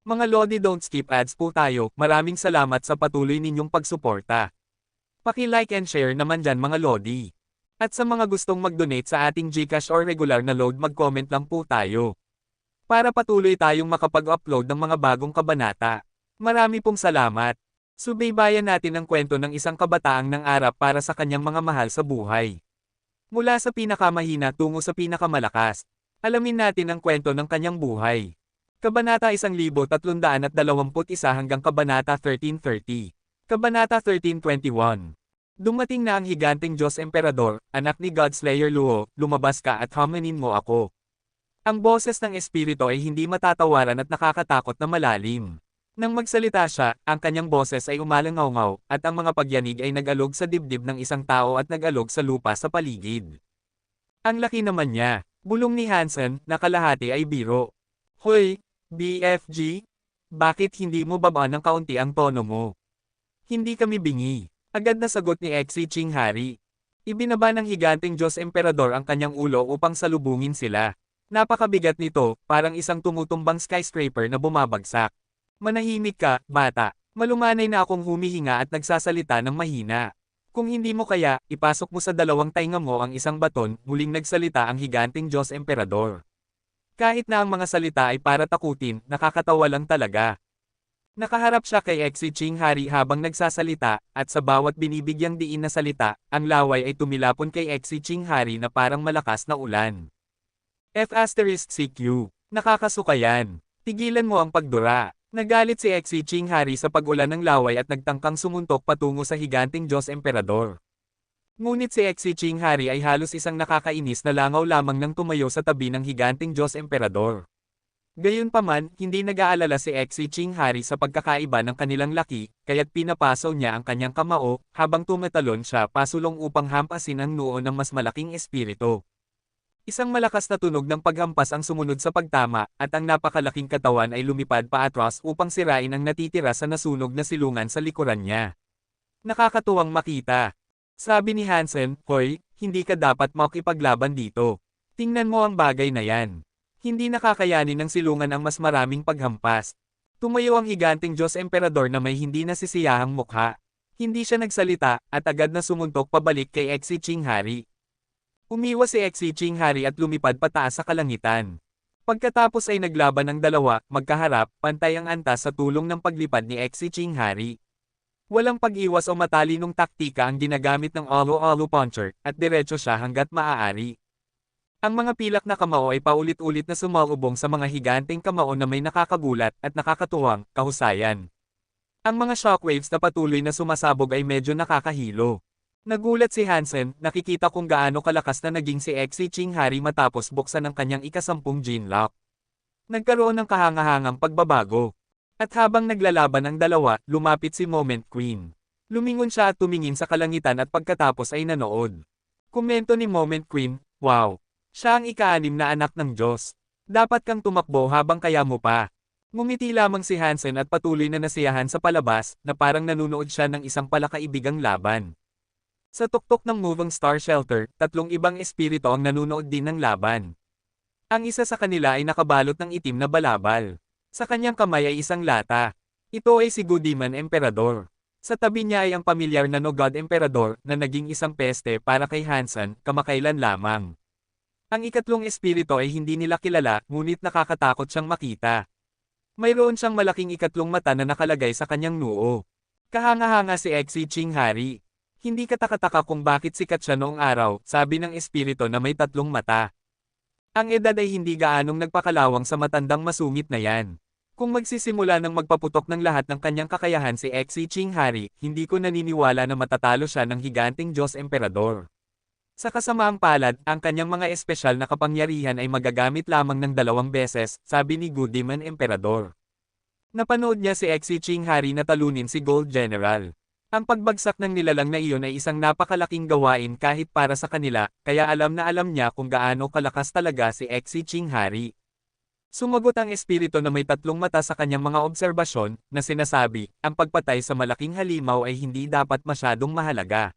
Mga Lodi, don't skip ads po tayo. Maraming salamat sa patuloy ninyong pagsuporta. Paki-like and share naman dyan mga Lodi. At sa mga gustong mag-donate sa ating GCash or regular na load, mag-comment lang po tayo. Para patuloy tayong makapag-upload ng mga bagong kabanata. Marami pong salamat. Subaybayan natin ang kwento ng isang kabataang nangarap para sa kanyang mga mahal sa buhay. Mula sa pinakamahina tungo sa pinakamalakas. Alamin natin ang kwento ng kanyang buhay. Kabanata 1321 hanggang Kabanata 1330. Kabanata 1321. Dumating na ang higanteng Diyos Emperador, anak ni Godslayer Luo, lumabas ka at hamanin mo ako. Ang boses ng espiritu ay hindi matatawaran at nakakatakot na malalim. Nang magsalita siya, ang kanyang boses ay umalangaw-ngaw, at ang mga pagyanig ay nag-alog sa dibdib ng isang tao at nag-alog sa lupa sa paligid. Ang laki naman niya, bulong ni Hansen, na kalahati ay biro. Hoy, BFG? Bakit hindi mo babaan ng kaunti ang tono mo? Hindi kami bingi. Agad na sagot ni Exi Ching Hari. Ibinaba ng higanteng Diyos Emperador ang kanyang ulo upang salubungin sila. Napakabigat nito, parang isang tumutumbang skyscraper na bumabagsak. Manahimik ka, bata. Malumanay na akong humihinga at nagsasalita ng mahina. Kung hindi mo kaya, ipasok mo sa dalawang tainga mo ang isang baton, muling nagsalita ang higanteng Diyos Emperador. Kahit na ang mga salita ay para takutin, nakakatawa lang talaga. Nakaharap siya kay Exi Ching Hari habang nagsasalita, at sa bawat binibigyang diin na salita, ang laway ay tumilapon kay Exi Ching Hari na parang malakas na ulan. F***CQ. Nakakasuka yan. Tigilan mo ang pagdura. Nagalit si Exi Ching Hari sa pag-ulan ng laway at nagtangkang sumuntok patungo sa higanteng Diyos Emperador. Ngunit si Exi Ching Hari ay halos isang nakakainis na langaw lamang nang tumayo sa tabi ng higanteng Diyos Emperador. Gayunpaman, hindi nag-aalala si Exi Ching Hari sa pagkakaiba ng kanilang laki, kaya't pinapasaw niya ang kanyang kamao, habang tumatalon siya pasulong upang hampasin ang noo ng mas malaking espiritu. Isang malakas na tunog ng paghampas ang sumunod sa pagtama, at ang napakalaking katawan ay lumipad paatras upang sirain ang natitira sa nasunog na silungan sa likuran niya. Nakakatuwang makita. Sabi ni Hansen, hoy, hindi ka dapat makipaglaban dito. Tingnan mo ang bagay na yan. Hindi nakakayanin ng silungan ang mas maraming paghampas. Tumayo ang higanteng Diyos Emperador na may hindi nasisiyahang mukha. Hindi siya nagsalita, at agad na sumuntok pabalik kay Exi Ching Hari. Umiwas si Exi Ching Hari at lumipad pataas sa kalangitan. Pagkatapos ay naglaban ang dalawa, magkaharap, pantay ang antas sa tulong ng paglipad ni Exi Ching Hari. Walang pag-iwas o matalinong taktika ang ginagamit ng Alo-Alo Puncher, at diretso siya hanggat maaari. Ang mga pilak na kamao ay paulit-ulit na sumalubong sa mga higanteng kamao na may nakakagulat at nakakatuwang kahusayan. Ang mga shockwaves na patuloy na sumasabog ay medyo nakakahilo. Nagulat si Hansen, nakikita kung gaano kalakas na naging si Exi Ching Hari matapos buksan ang kanyang ikasampung Jinlock. Nagkaroon ng kahangahangang pagbabago. At habang naglalaban ang dalawa, lumapit si Moment Queen. Lumingon siya at tumingin sa kalangitan at pagkatapos ay nanood. Komento ni Moment Queen, wow! Siya ang ika-6 na anak ng Diyos. Dapat kang tumakbo habang kaya mo pa. Ngumiti lamang si Hansen at patuloy na nasiyahan sa palabas, na parang nanunood siya ng isang palakaibigang laban. Sa tuktok ng Moving Star Shelter, 3 ibang espiritu ang nanunood din ng laban. Ang isa sa kanila ay nakabalot ng itim na balabal. Sa kanyang kamay ay isang lata. Ito ay si Goodman Emperador. Sa tabi niya ay ang pamilyar na No God Emperador na naging isang peste para kay Hansen, kamakailan lamang. Ang ikatlong espiritu ay hindi nila kilala, ngunit nakakatakot siyang makita. Mayroon siyang malaking ikatlong mata na nakalagay sa kanyang noo. Kahanga-hanga si Exi Ching Hari. Hindi katakataka kung bakit sikat siya noong araw, sabi ng espiritu na may 3 mata. Ang edad ay hindi gaanong nagpakalawang sa matandang masungit na yan. Kung magsisimula ng magpaputok ng lahat ng kanyang kakayahan si Exi Ching Hari, hindi ko naniniwala na matatalo siya ng higanteng Diyos Emperador. Sa kasamaang palad, ang kanyang mga espesyal na kapangyarihan ay magagamit lamang ng 2 beses, sabi ni Goodman Emperador. Napanood niya si Exi Ching Hari na talunin si Gold General. Ang pagbagsak ng nilalang na iyon ay isang napakalaking gawain kahit para sa kanila, kaya alam na alam niya kung gaano kalakas talaga si Exi Ching Hari. Sumagot ang espiritu na may 3 mata sa kanyang mga obserbasyon, na sinasabi, ang pagpatay sa malaking halimaw ay hindi dapat masyadong mahalaga.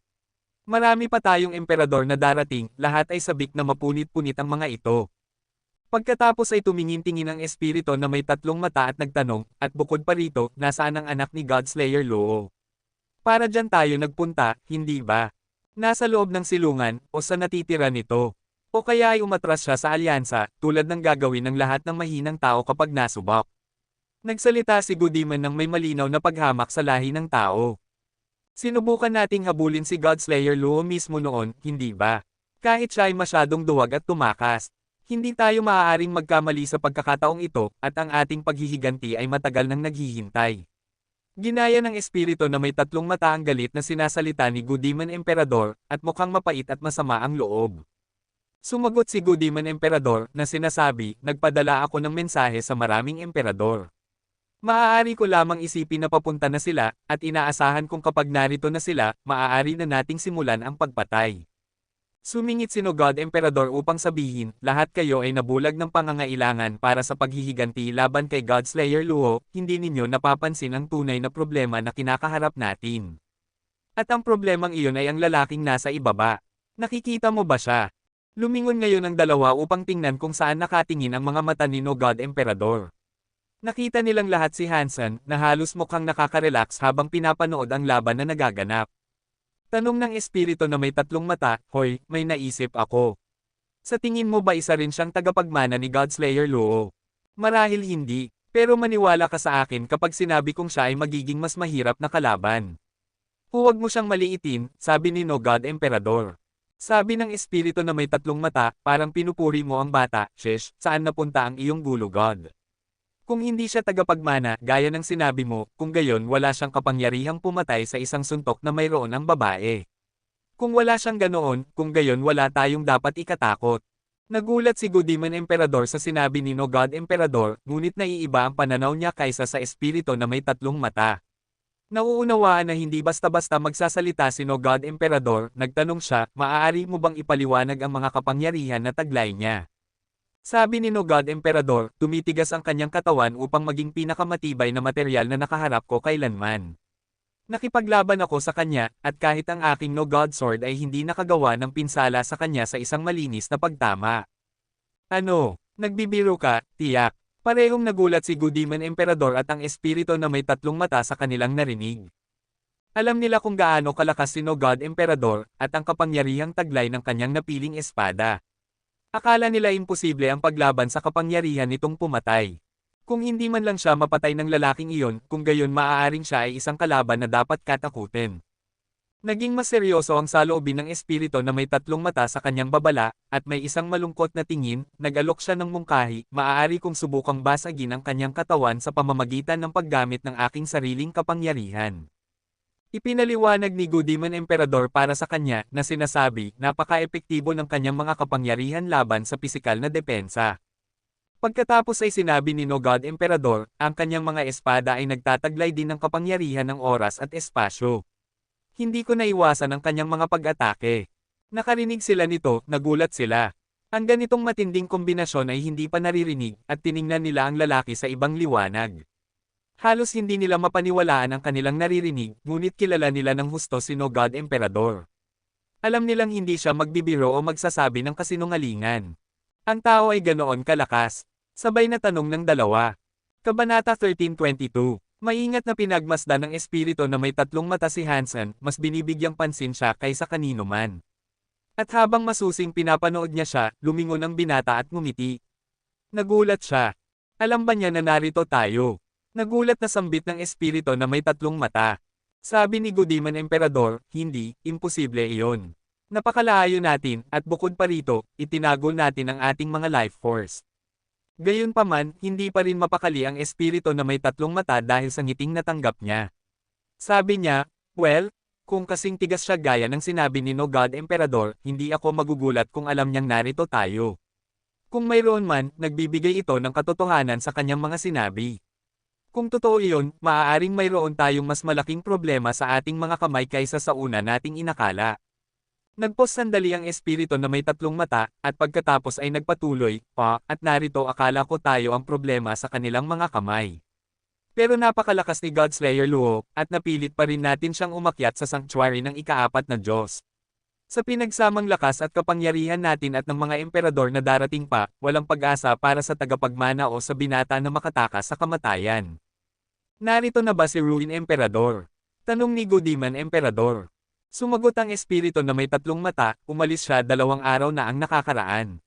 Marami pa tayong emperador na darating, lahat ay sabik na mapunit-punit ang mga ito. Pagkatapos ay tumingin-tingin ang espiritu na may tatlong mata at nagtanong, at bukod pa rito, nasaan ang anak ni Godslayer Luo? Para dyan tayo nagpunta, hindi ba? Nasa loob ng silungan, o sa natitira nito? O kaya ay umatras siya sa alyansa, tulad ng gagawin ng lahat ng mahinang tao kapag nasubok. Nagsalita si Goodman ng may malinaw na paghamak sa lahi ng tao. Sinubukan nating habulin si Godslayer Luo mismo noon, hindi ba? Kahit siya ay masyadong duwag at tumakas. Hindi tayo maaaring magkamali sa pagkakataong ito, at ang ating paghihiganti ay matagal nang naghihintay. Ginaya ng espiritu na may tatlong mata ang galit na sinasalita ni Goodman Emperador, at mukhang mapait at masama ang loob. Sumagot si Goodman Emperador, na sinasabi, nagpadala ako ng mensahe sa maraming emperador. Maaari ko lamang isipin na papunta na sila, at inaasahan kong kapag narito na sila, maaari na nating simulan ang pagpatay. Sumingit si God Emperador upang sabihin, lahat kayo ay nabulag ng pangangailangan para sa paghihiganti laban kay Godslayer Luo, hindi ninyo napapansin ang tunay na problema na kinakaharap natin. At ang problemang iyon ay ang lalaking nasa ibaba. Nakikita mo ba siya? Lumingon ngayon ang dalawa upang tingnan kung saan nakatingin ang mga mata ni God Emperador. Nakita nilang lahat si Hansen, na halos mukhang nakaka-relax habang pinapanood ang laban na nagaganap. Tanong ng espiritu na may tatlong mata, hoy, may naisip ako. Sa tingin mo ba isa rin siyang tagapagmana ni Godslayer Luo? Marahil hindi, pero maniwala ka sa akin kapag sinabi kong siya ay magiging mas mahirap na kalaban. Huwag mo siyang maliitin, sabi ni God Emperador. Sabi ng espiritu na may tatlong mata, parang pinupuri mo ang bata, shesh, saan napunta ang iyong gulo God? Kung hindi siya tagapagmana, gaya ng sinabi mo, kung gayon wala siyang kapangyarihang pumatay sa isang suntok na mayroon ang babae. Kung wala siyang ganoon, kung gayon wala tayong dapat ikatakot. Nagulat si Goodman Emperador sa sinabi ni God Emperador, ngunit naiiba ang pananaw niya kaysa sa espiritu na may tatlong mata. Nauunawaan na hindi basta-basta magsasalita si God Emperador, nagtanong siya, maaari mo bang ipaliwanag ang mga kapangyarihan na taglay niya? Sabi ni God Emperador, tumitigas ang kanyang katawan upang maging pinakamatibay na material na nakaharap ko kailanman. Nakipaglaban ako sa kanya, at kahit ang aking God Sword ay hindi nakagawa ng pinsala sa kanya sa isang malinis na pagtama. Ano? Nagbibiro ka, tiyak. Parehong nagulat si Goodman Emperador at ang espiritu na may tatlong mata sa kanilang narinig. Alam nila kung gaano kalakas si God Emperador, at ang kapangyarihang taglay ng kanyang napiling espada. Akala nila imposible ang paglaban sa kapangyarihan nitong pumatay. Kung hindi man lang siya mapatay ng lalaking iyon, kung gayon maaaring siya ay isang kalaban na dapat katakutin. Naging mas seryoso ang saloobin ng espiritu na may tatlong mata sa kanyang babala, at may isang malungkot na tingin, nag-alok siya ng mungkahi, maaari kong subukang basagin ang kanyang katawan sa pamamagitan ng paggamit ng aking sariling kapangyarihan. Ipinaliwanag ni Goodman Emperador para sa kanya, na sinasabi, napaka-epektibo ng kanyang mga kapangyarihan laban sa pisikal na depensa. Pagkatapos ay sinabi ni God Emperador, ang kanyang mga espada ay nagtataglay din ng kapangyarihan ng oras at espasyo. Hindi ko naiwasan ang kanyang mga pag-atake. Nakarinig sila nito, nagulat sila. Ang ganitong matinding kombinasyon ay hindi pa naririnig, at tiningnan nila ang lalaki sa ibang liwanag. Halos hindi nila mapaniwalaan ang kanilang naririnig, ngunit kilala nila ng husto si God Emperador. Alam nilang hindi siya magbibiro o magsasabi ng kasinungalingan. Ang tao ay ganoon kalakas. Sabay na tanong ng dalawa. Kabanata 13:22. Maingat na pinagmasdan ng espiritu na may tatlong mata si Hansen, mas binibigyang pansin siya kaysa kanino man. At habang masusing pinapanood niya siya, lumingon ang binata at ngumiti. Nagulat siya. Alam ba niya na narito tayo? Nagulat na sambit ng espiritu na may tatlong mata. Sabi ni Goodman Emperador, hindi, imposible iyon. Napakalayo natin, at bukod pa rito, itinago natin ang ating mga life force. Gayunpaman, hindi pa rin mapakali ang espiritu na may tatlong mata dahil sa ngiting natanggap niya. Sabi niya, well, kung kasing tigas siya gaya ng sinabi ni God Emperador, hindi ako magugulat kung alam niyang narito tayo. Kung mayroon man, nagbibigay ito ng katotohanan sa kanyang mga sinabi. Kung totoo iyon, maaaring mayroon tayong mas malaking problema sa ating mga kamay kaysa sa una nating inakala. Nagpos sandali ang espiritu na may tatlong mata, at pagkatapos ay nagpatuloy, at narito akala ko tayo ang problema sa kanilang mga kamay. Pero napakalakas ni Godslayer Luo, at napilit pa rin natin siyang umakyat sa sanctuary ng ikaapat na Diyos. Sa pinagsamang lakas at kapangyarihan natin at ng mga emperador na darating pa, walang pag-asa para sa tagapagmana o sa binata na makatakas sa kamatayan. Narito na ba si Ruin Emperador? Tanong ni Godiman Emperador. Sumagot ang espiritu na may tatlong mata, umalis siya 2 araw na ang nakakaraan.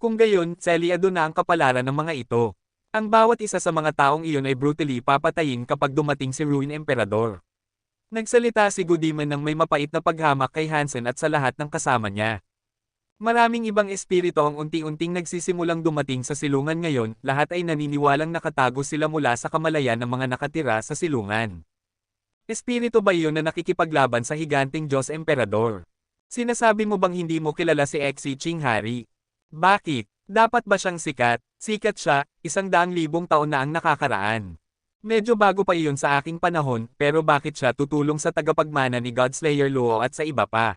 Kung gayon, selyado na ang kapalaran ng mga ito. Ang bawat isa sa mga taong iyon ay brutally papatayin kapag dumating si Ruin Emperador. Nagsalita si Godiman ng may mapait na paghamak kay Hansen at sa lahat ng kasama niya. Maraming ibang espiritu ang unti-unting nagsisimulang dumating sa silungan ngayon, lahat ay naniniwalang nakatago sila mula sa kamalayan ng mga nakatira sa silungan. Espiritu ba iyon na nakikipaglaban sa higanting Diyos Emperador? Sinasabi mo bang hindi mo kilala si Xi Qinghari? Bakit? Dapat ba siyang sikat? Sikat siya, 100,000 taon na ang nakakaraan. Medyo bago pa iyon sa aking panahon, pero bakit siya tutulong sa tagapagmana ni Godslayer Luo at sa iba pa?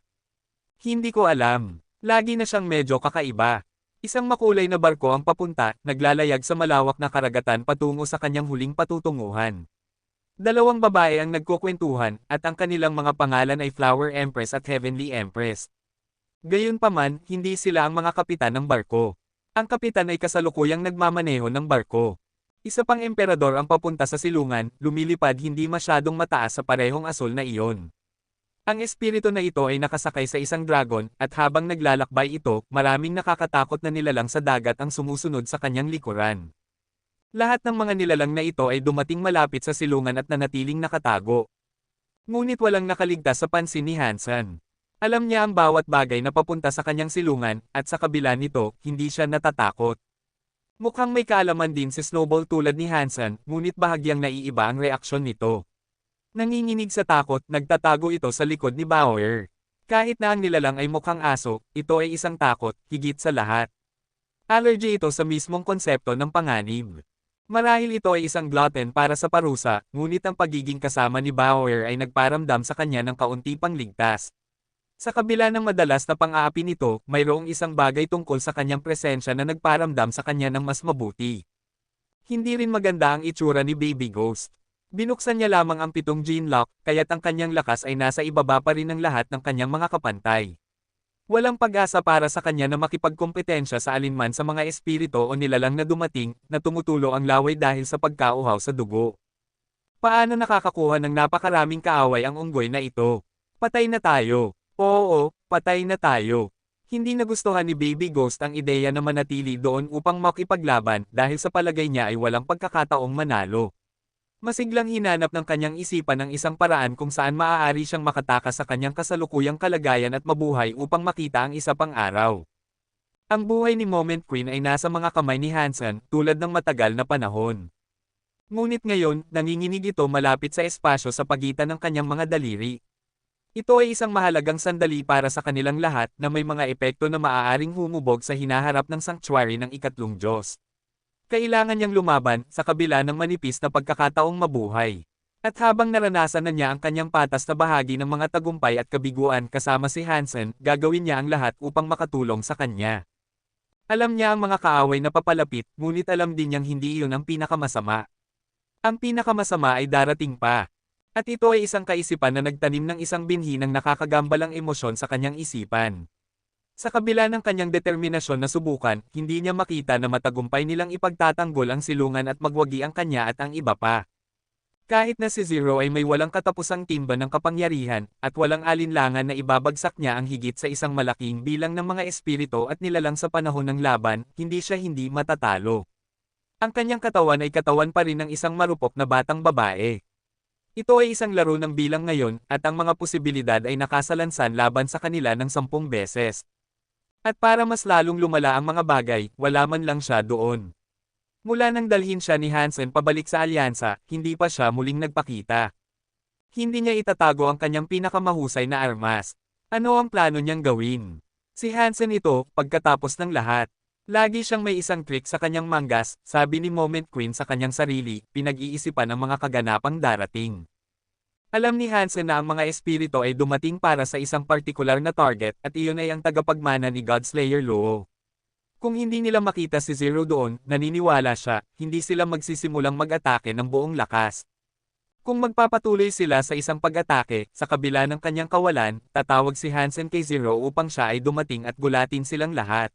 Hindi ko alam. Lagi na siyang medyo kakaiba. Isang makulay na barko ang papunta, naglalayag sa malawak na karagatan patungo sa kanyang huling patutunguhan. 2 babae ang nagkukwentuhan, at ang kanilang mga pangalan ay Flower Empress at Heavenly Empress. Gayunpaman, hindi sila ang mga kapitan ng barko. Ang kapitan ay kasalukuyang nagmamaneho ng barko. Isa pang emperador ang papunta sa silungan, lumilipad hindi masyadong mataas sa parehong asul na iyon. Ang espiritu na ito ay nakasakay sa isang dragon, at habang naglalakbay ito, maraming nakakatakot na nilalang sa dagat ang sumusunod sa kanyang likuran. Lahat ng mga nilalang na ito ay dumating malapit sa silungan at nanatiling nakatago. Ngunit walang nakaligtas sa pansin ni Hansen. Alam niya ang bawat bagay na papunta sa kanyang silungan, at sa kabila nito, hindi siya natatakot. Mukhang may kaalaman din si Snowball tulad ni Hansen, ngunit bahagyang naiiba ang reaksyon nito. Nanginginig sa takot, nagtatago ito sa likod ni Bauer. Kahit na ang nilalang ay mukhang aso, ito ay isang takot, higit sa lahat. Allergy ito sa mismong konsepto ng panganib. Marahil ito ay isang glutton para sa parusa, ngunit ang pagiging kasama ni Bauer ay nagparamdam sa kanya ng kaunti pang ligtas. Sa kabila ng madalas na pang-aapi nito, mayroong isang bagay tungkol sa kanyang presensya na nagparamdam sa kanya ng mas mabuti. Hindi rin maganda ang itsura ni Baby Ghost. Binuksan niya lamang ang 7 gene lock, kaya't ang kanyang lakas ay nasa ibaba pa rin ng lahat ng kanyang mga kapantay. Walang pag-asa para sa kanya na makipagkompetensya sa alinman sa mga espiritu o nilalang na dumating, na tumutulo ang laway dahil sa pagkauhaw sa dugo. Paano nakakakuha ng napakaraming kaaway ang unggoy na ito? Patay na tayo. Oo, patay na tayo. Hindi nagustuhan ni Baby Ghost ang ideya na manatili doon upang makipaglaban dahil sa palagay niya ay walang pagkakataong manalo. Masiglang hinanap ng kanyang isipan ang isang paraan kung saan maaari siyang makatakas sa kanyang kasalukuyang kalagayan at mabuhay upang makita ang isa pang araw. Ang buhay ni Moment Queen ay nasa mga kamay ni Hansen tulad ng matagal na panahon. Ngunit ngayon, nanginginig ito malapit sa espasyo sa pagitan ng kanyang mga daliri. Ito ay isang mahalagang sandali para sa kanilang lahat na may mga epekto na maaaring humubog sa hinaharap ng sanctuary ng ikatlong Diyos. Kailangan niyang lumaban sa kabila ng manipis na pagkakataong mabuhay. At habang naranasan na niya ang kanyang patas na bahagi ng mga tagumpay at kabiguan kasama si Hansen, gagawin niya ang lahat upang makatulong sa kanya. Alam niya ang mga kaaway na papalapit, ngunit alam din niyang hindi iyon ang pinakamasama. Ang pinakamasama ay darating pa. At ito ay isang kaisipan na nagtanim ng isang binhi ng nakakagambalang emosyon sa kanyang isipan. Sa kabila ng kanyang determinasyon na subukan, hindi niya makita na matagumpay nilang ipagtatanggol ang silungan at magwagi ang kanya at ang iba pa. Kahit na si Zero ay may walang katapusang timba ng kapangyarihan, at walang alinlangan na ibabagsak niya ang higit sa isang malaking bilang ng mga espiritu at nilalang sa panahon ng laban, hindi siya hindi matatalo. Ang kanyang katawan ay katawan pa rin ng isang marupok na batang babae. Ito ay isang laro ng bilang ngayon, at ang mga posibilidad ay nakasalansan laban sa kanila ng 10 beses. At para mas lalong lumala ang mga bagay, wala man lang siya doon. Mula nang dalhin siya ni Hansen pabalik sa alyansa, hindi pa siya muling nagpakita. Hindi niya itatago ang kanyang pinakamahusay na armas. Ano ang plano niyang gawin? Si Hansen ito, pagkatapos ng lahat. Lagi siyang may isang trick sa kanyang manggas, sabi ni Moment Queen sa kanyang sarili, pinag-iisipan ang mga kaganapang darating. Alam ni Hansen na ang mga espiritu ay dumating para sa isang partikular na target at iyon ay ang tagapagmana ni Godslayer Luo. Kung hindi nila makita si Zero doon, naniniwala siya, hindi sila magsisimulang mag-atake ng buong lakas. Kung magpapatuloy sila sa isang pag-atake, sa kabila ng kanyang kawalan, tatawag si Hansen kay Zero upang siya ay dumating at gulatin silang lahat.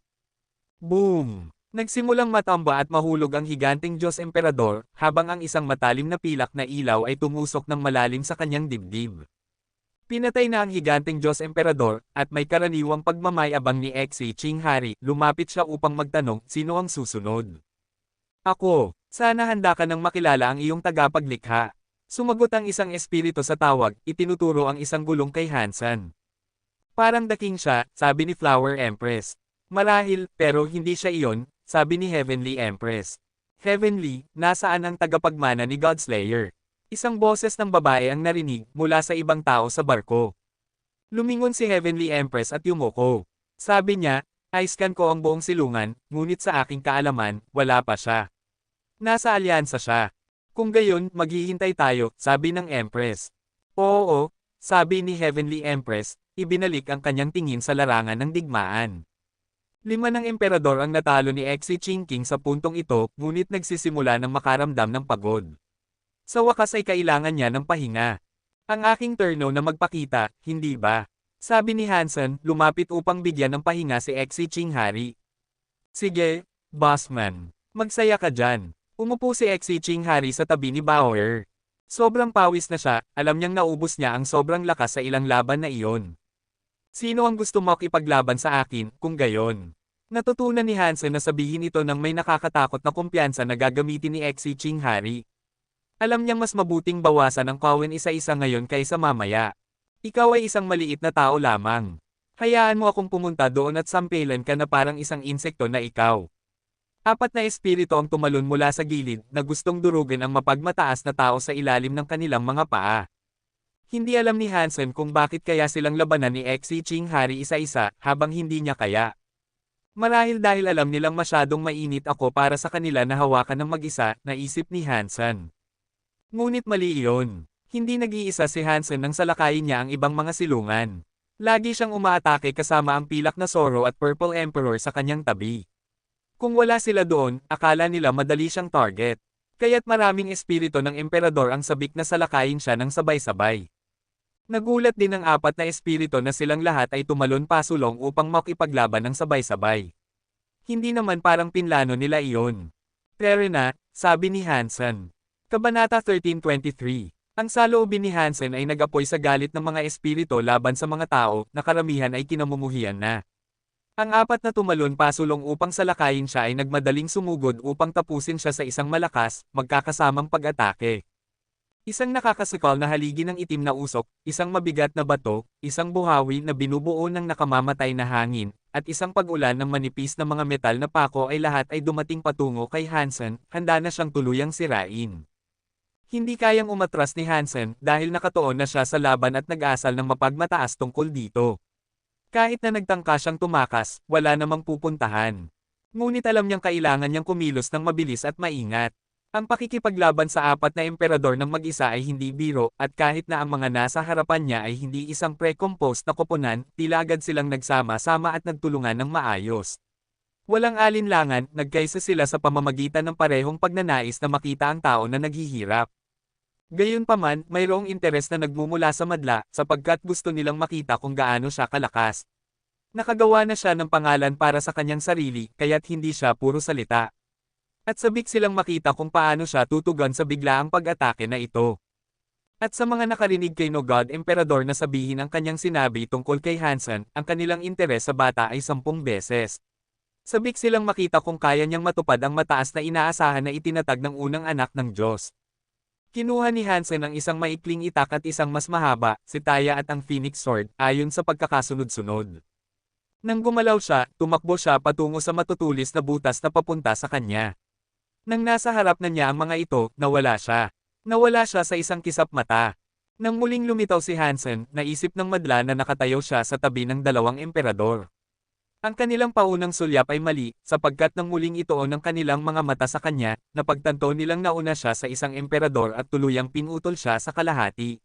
Boom! Nagsimulang matamba at mahulog ang higanting Diyos Emperador, habang ang isang matalim na pilak na ilaw ay tumusok ng malalim sa kanyang dibdib. Pinatay na ang higanting Diyos Emperador, at may karaniwang pagmamayabang ni Xi Ching Hari, lumapit siya upang magtanong, sino ang susunod? Ako, sana handa ka nang makilala ang iyong tagapaglikha. Sumagot ang isang espiritu sa tawag, itinuturo ang isang gulong kay Hansen. Parang daking siya, sabi ni Flower Empress. Marahil, pero hindi siya iyon, sabi ni Heavenly Empress. Heavenly, nasaan ang tagapagmana ni Godslayer? Isang boses ng babae ang narinig mula sa ibang tao sa barko. Lumingon si Heavenly Empress at yumuko. Sabi niya, "I-scan ko ang buong silungan, ngunit sa aking kaalaman, wala pa siya. Nasa alyansa siya. Kung gayon, maghihintay tayo," sabi ng Empress. "Oo," sabi ni Heavenly Empress, ibinalik ang kanyang tingin sa larangan ng digmaan. 5 ng emperador ang natalo ni Xi Jinping sa puntong ito, ngunit nagsisimula ng makaramdam ng pagod. Sa wakas ay kailangan niya ng pahinga. Ang aking turno na magpakita, hindi ba? Sabi ni Hansen, lumapit upang bigyan ng pahinga si Xi Jinping. Sige, bossman. Magsaya ka dyan. Umupo si Xi Jinping sa tabi ni Bauer. Sobrang pawis na siya, alam niyang naubos niya ang sobrang lakas sa ilang laban na iyon. Sino ang gusto mo makipaglaban sa akin, kung gayon? Natutunan ni Hansen na sabihin ito ng may nakakatakot na kumpiyansa na gagamitin ni Xi Jinping. Alam niyang mas mabuting bawasan ang kawin isa-isa ngayon kaysa mamaya. Ikaw ay isang maliit na tao lamang. Hayaan mo akong pumunta doon at sampelan ka na parang isang insekto na ikaw. 4 na espiritu ang tumalon mula sa gilid na gustong durugin ang mapagmataas na tao sa ilalim ng kanilang mga paa. Hindi alam ni Hansen kung bakit kaya silang labanan ni Xi Jinping isa-isa habang hindi niya kaya. Marahil dahil alam nilang masyadong mainit ako para sa kanila na hawakan ng mag-isa, naisip ni Hansen. Ngunit mali iyon. Hindi nag-iisa si Hansen nang salakayin niya ang ibang mga silungan. Lagi siyang umaatake kasama ang pilak na Zoro at Purple Emperor sa kanyang tabi. Kung wala sila doon, akala nila madali siyang target. Kaya't maraming espiritu ng emperador ang sabik na salakayin siya ng sabay-sabay. Nagulat din ang 4 na espiritu na silang lahat ay tumalon pasulong upang makipaglaban ng sabay-sabay. Hindi naman parang pinlano nila iyon. Pero na, sabi ni Hansen. Kabanata 13:23. Ang saloobin ni Hansen ay nag-apoy sa galit ng mga espiritu laban sa mga tao, na karamihan ay kinamumuhian na. Ang 4 na tumalon pasulong upang salakayin siya ay nagmadaling sumugod upang tapusin siya sa isang malakas, magkakasamang pag-atake. Isang nakakasakal na haligi ng itim na usok, isang mabigat na bato, isang buhawi na binubuo ng nakamamatay na hangin, at isang pag-ulan ng manipis na mga metal na pako ay lahat ay dumating patungo kay Hansen, handa na siyang tuluyang sirain. Hindi kayang umatras ni Hansen dahil nakatuon na siya sa laban at nag-asal ng mapagmataas tungkol dito. Kahit na nagtangka siyang tumakas, wala namang pupuntahan. Ngunit alam niyang kailangan niyang kumilos ng mabilis at maingat. Ang pakikipaglaban sa 4 na emperador ng mag-isa ay hindi biro, at kahit na ang mga nasa harapan niya ay hindi isang pre-composed na koponan, tila agad silang nagsama-sama at nagtulungan ng maayos. Walang alinlangan, nagkaisa sila sa pamamagitan ng parehong pagnanais na makita ang tao na naghihirap. Gayunpaman, mayroong interes na nagmumula sa madla, sapagkat gusto nilang makita kung gaano siya kalakas. Nakagawa na siya ng pangalan para sa kanyang sarili, kaya't hindi siya puro salita. At sabik silang makita kung paano siya tutugon sa biglaang pag-atake na ito. At sa mga nakarinig kay No God Emperador na sabihin ang kanyang sinabi tungkol kay Hansen, ang kanilang interes sa bata ay 10 beses. Sabik silang makita kung kaya niyang matupad ang mataas na inaasahan na itinatag ng unang anak ng Diyos. Kinuha ni Hansen ang isang maikling itak at isang mas mahaba, si Taya at ang Phoenix Sword, ayon sa pagkakasunod-sunod. Nang gumalaw siya, tumakbo siya patungo sa matutulis na butas na papunta sa kanya. Nang nasa harap na niya ang mga ito, nawala siya. Nawala siya sa isang kisap mata. Nang muling lumitaw si Hansen, naisip ng madla na nakatayo siya sa tabi ng 2 emperador. Ang kanilang paunang sulyap ay mali, sapagkat nang muling ituon ng kanilang mga mata sa kanya, napagtanto nilang nauna siya sa isang emperador at tuluyang pinutol siya sa kalahati.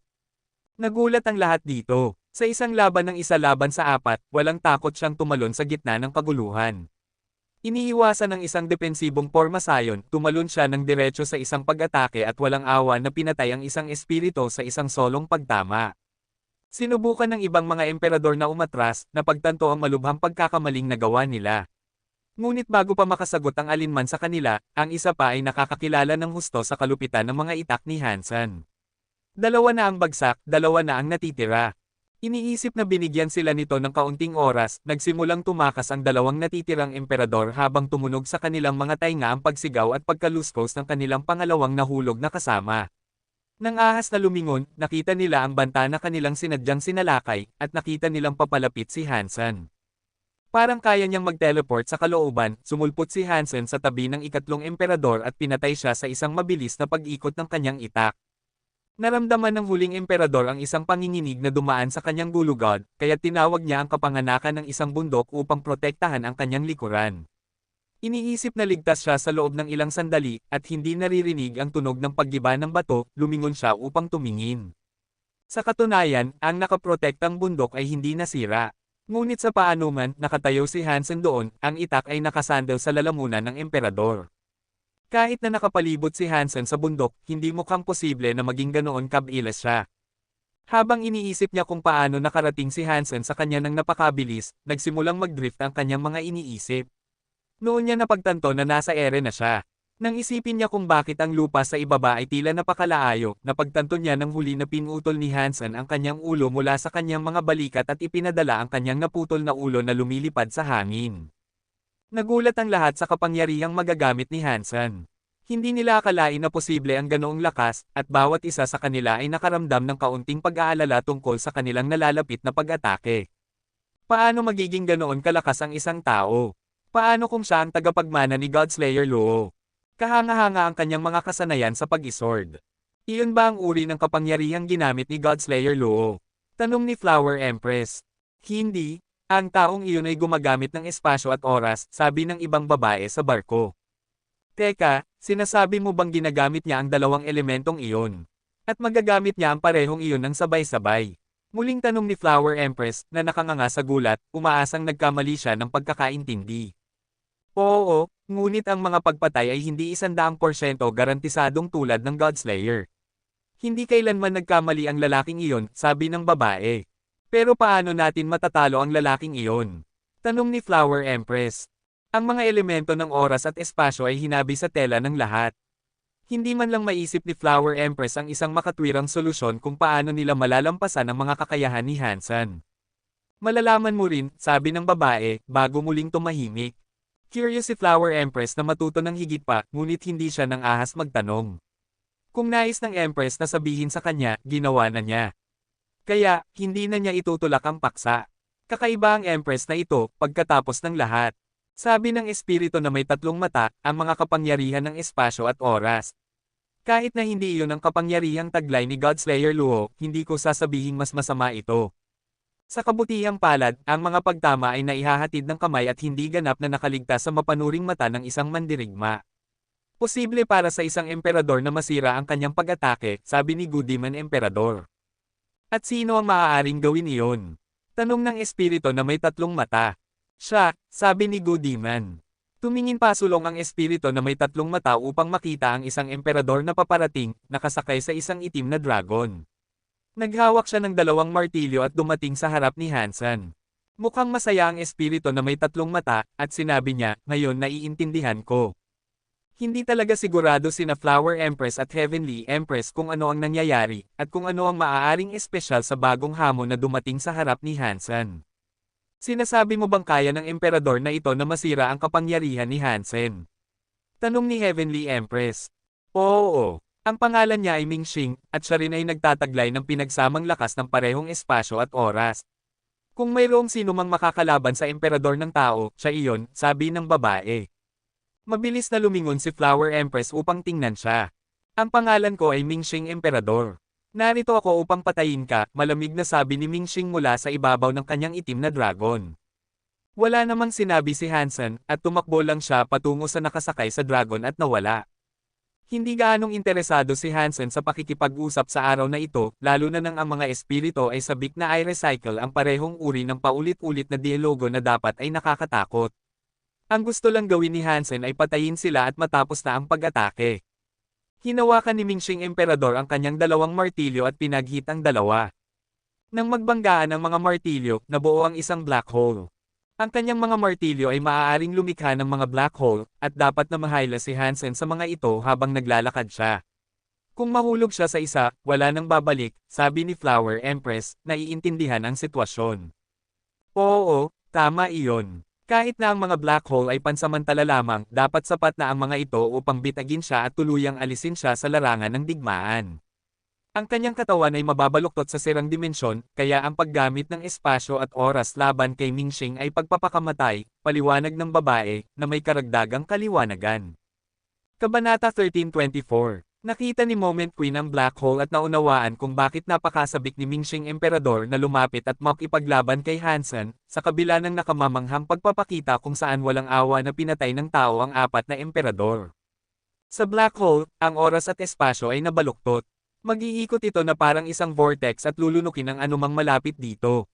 Nagulat ang lahat dito. Sa isang laban ng isa laban sa 4, walang takot siyang tumalon sa gitna ng kaguluhan. Iniiwasan ng isang depensibong pormasayon, tumalon siya ng diretso sa isang pag-atake at walang awa na pinatay ang isang espirito sa isang solong pagtama. Sinubukan ng ibang mga emperador na umatras, napagtanto ang malubhang pagkakamaling nagawa nila. Ngunit bago pa makasagot ang alinman sa kanila, ang isa pa ay nakakakilala ng husto sa kalupitan ng mga itak ni Hansen. Dalawa na ang bagsak, dalawa na ang natitira. Iniisip na binigyan sila nito ng kaunting oras, nagsimulang tumakas ang dalawang natitirang emperador habang tumunog sa kanilang mga tainga ang pagsigaw at pagkaluskos ng kanilang pangalawang nahulog na kasama. Nang ahas na lumingon, nakita nila ang banta na kanilang sinadyang sinalakay, at nakita nilang papalapit si Hansen. Parang kaya niyang mag-teleport sa kalooban, sumulpot si Hansen sa tabi ng ikatlong emperador at pinatay siya sa isang mabilis na pag-ikot ng kanyang itak. Naramdaman ng huling emperador ang isang panginginig na dumaan sa kanyang gulugod, kaya tinawag niya ang kapanganakan ng isang bundok upang protektahan ang kanyang likuran. Iniisip na ligtas siya sa loob ng ilang sandali, at hindi naririnig ang tunog ng paggiba ng bato, lumingon siya upang tumingin. Sa katunayan, ang nakaprotektang bundok ay hindi nasira. Ngunit sa paanuman, nakatayo si Hansen doon, ang itak ay nakasandal sa lalamunan ng emperador. Kahit na nakapalibot si Hansen sa bundok, hindi mukhang posible na maging ganoon kabilis siya. Habang iniisip niya kung paano nakarating si Hansen sa kanya ng napakabilis, nagsimulang mag-drift ang kanyang mga iniisip. Noon niya napagtanto na nasa ere na siya. Nang isipin niya kung bakit ang lupa sa ibaba ay tila napakalaayo, napagtanto niya ng huli na pinutol ni Hansen ang kanyang ulo mula sa kanyang mga balikat at ipinadala ang kanyang naputol na ulo na lumilipad sa hangin. Nagulat ang lahat sa kapangyarihang magagamit ni Hansen. Hindi nila akalain na posible ang ganoong lakas, at bawat isa sa kanila ay nakaramdam ng kaunting pag-aalala tungkol sa kanilang nalalapit na pag-atake. Paano magiging ganoon kalakas ang isang tao? Paano kung siya ang tagapagmana ni Godslayer Luo? Kahanga-hanga ang kanyang mga kasanayan sa pag-isword. Iyon ba ang uri ng kapangyarihang ginamit ni Godslayer Luo? Tanong ni Flower Empress. Hindi. Ang taong iyon ay gumagamit ng espasyo at oras, sabi ng ibang babae sa barko. Teka, sinasabi mo bang ginagamit niya ang dalawang elementong iyon? At magagamit niya ang parehong iyon ng sabay-sabay? Muling tanong ni Flower Empress, na nakanganga sa gulat, umaasang nagkamali siya ng pagkakaintindi. Oo, ngunit ang mga pagpatay ay hindi 100% garantisadong tulad ng Godslayer. Hindi kailanman nagkamali ang lalaking iyon, sabi ng babae. Pero paano natin matatalo ang lalaking iyon? Tanong ni Flower Empress. Ang mga elemento ng oras at espasyo ay hinabi sa tela ng lahat. Hindi man lang maisip ni Flower Empress ang isang makatwirang solusyon kung paano nila malalampasan ang mga kakayahan ni Hansen. Malalaman mo rin, sabi ng babae, bago muling tumahimik. Curious si Flower Empress na matuto ng higit pa, ngunit hindi siya nang ahas magtanong. Kung nais ng Empress na sabihin sa kanya, ginawa na niya. Kaya, hindi na niya itutulak ang paksa. Kakaiba ang Empress na ito, pagkatapos ng lahat. Sabi ng espiritu na may tatlong mata, ang mga kapangyarihan ng espasyo at oras. Kahit na hindi iyon ang kapangyarihang taglay ni Godslayer Luo, hindi ko sasabihing mas masama ito. Sa kabutihang palad, ang mga pagtama ay naihahatid ng kamay at hindi ganap na nakaligtas sa mapanuring mata ng isang mandirigma. Posible para sa isang emperador na masira ang kanyang pag-atake, sabi ni Goodman Emperador. At sino ang maaaring gawin iyon? Tanong ng espiritu na may tatlong mata. Siya, sabi ni Goodman. Tumingin pasulong ang espiritu na may tatlong mata upang makita ang isang emperador na paparating, nakasakay sa isang itim na dragon. Naghawak siya ng dalawang martilyo at dumating sa harap ni Hansen. Mukhang masaya ang espiritu na may tatlong mata, at sinabi niya, ngayon naiintindihan ko. Hindi talaga sigurado sina Flower Empress at Heavenly Empress kung ano ang nangyayari, at kung ano ang maaaring espesyal sa bagong hamon na dumating sa harap ni Hansen. Sinasabi mo bang kaya ng emperador na ito na masira ang kapangyarihan ni Hansen? Tanong ni Heavenly Empress. Oo. Ang pangalan niya ay Ming Xing, at siya rin ay nagtataglay ng pinagsamang lakas ng parehong espasyo at oras. Kung mayroong sino mang makakalaban sa emperador ng tao, siya iyon, sabi ng babae. Mabilis na lumingon si Flower Empress upang tingnan siya. Ang pangalan ko ay Ming Xing Emperador. Narito ako upang patayin ka, malamig na sabi ni Ming Xing mula sa ibabaw ng kanyang itim na dragon. Wala namang sinabi si Hansen, at tumakbo lang siya patungo sa nakasakay sa dragon at nawala. Hindi gaanong interesado si Hansen sa pakikipag-usap sa araw na ito, lalo na nang ang mga espiritu ay sabik na i-recycle ang parehong uri ng paulit-ulit na dialogo na dapat ay nakakatakot. Ang gusto lang gawin ni Hansen ay patayin sila at matapos na ang pag-atake. Hinawakan ni Mingxing Emperador ang kanyang dalawang martilyo at pinaghit ang dalawa. Nang magbanggaan ang mga martilyo, nabuo ang isang black hole. Ang kanyang mga martilyo ay maaaring lumikha ng mga black hole, at dapat na mahayla si Hansen sa mga ito habang naglalakad siya. Kung mahulog siya sa isa, wala nang babalik, sabi ni Flower Empress, naiintindihan ang sitwasyon. Oo, tama iyon. Kahit na ang mga black hole ay pansamantala lamang, dapat sapat na ang mga ito upang bitagin siya at tuluyang alisin siya sa larangan ng digmaan. Ang kanyang katawan ay mababaluktot sa sirang dimensyon, kaya ang paggamit ng espasyo at oras laban kay Mingxing ay pagpapakamatay, paliwanag ng babae, na may karagdagang kaliwanagan. Kabanata 1324. Nakita ni Moment Queen ang black hole at naunawaan kung bakit napakasabik ni Mingxing Emperador na lumapit at makipaglaban kay Hansen, sa kabila ng nakamamanghang pagpapakita kung saan walang awa na pinatay ng tao ang apat na emperador. Sa black hole, ang oras at espasyo ay nabaluktot. Mag-iikot ito na parang isang vortex at lulunukin ang anumang malapit dito.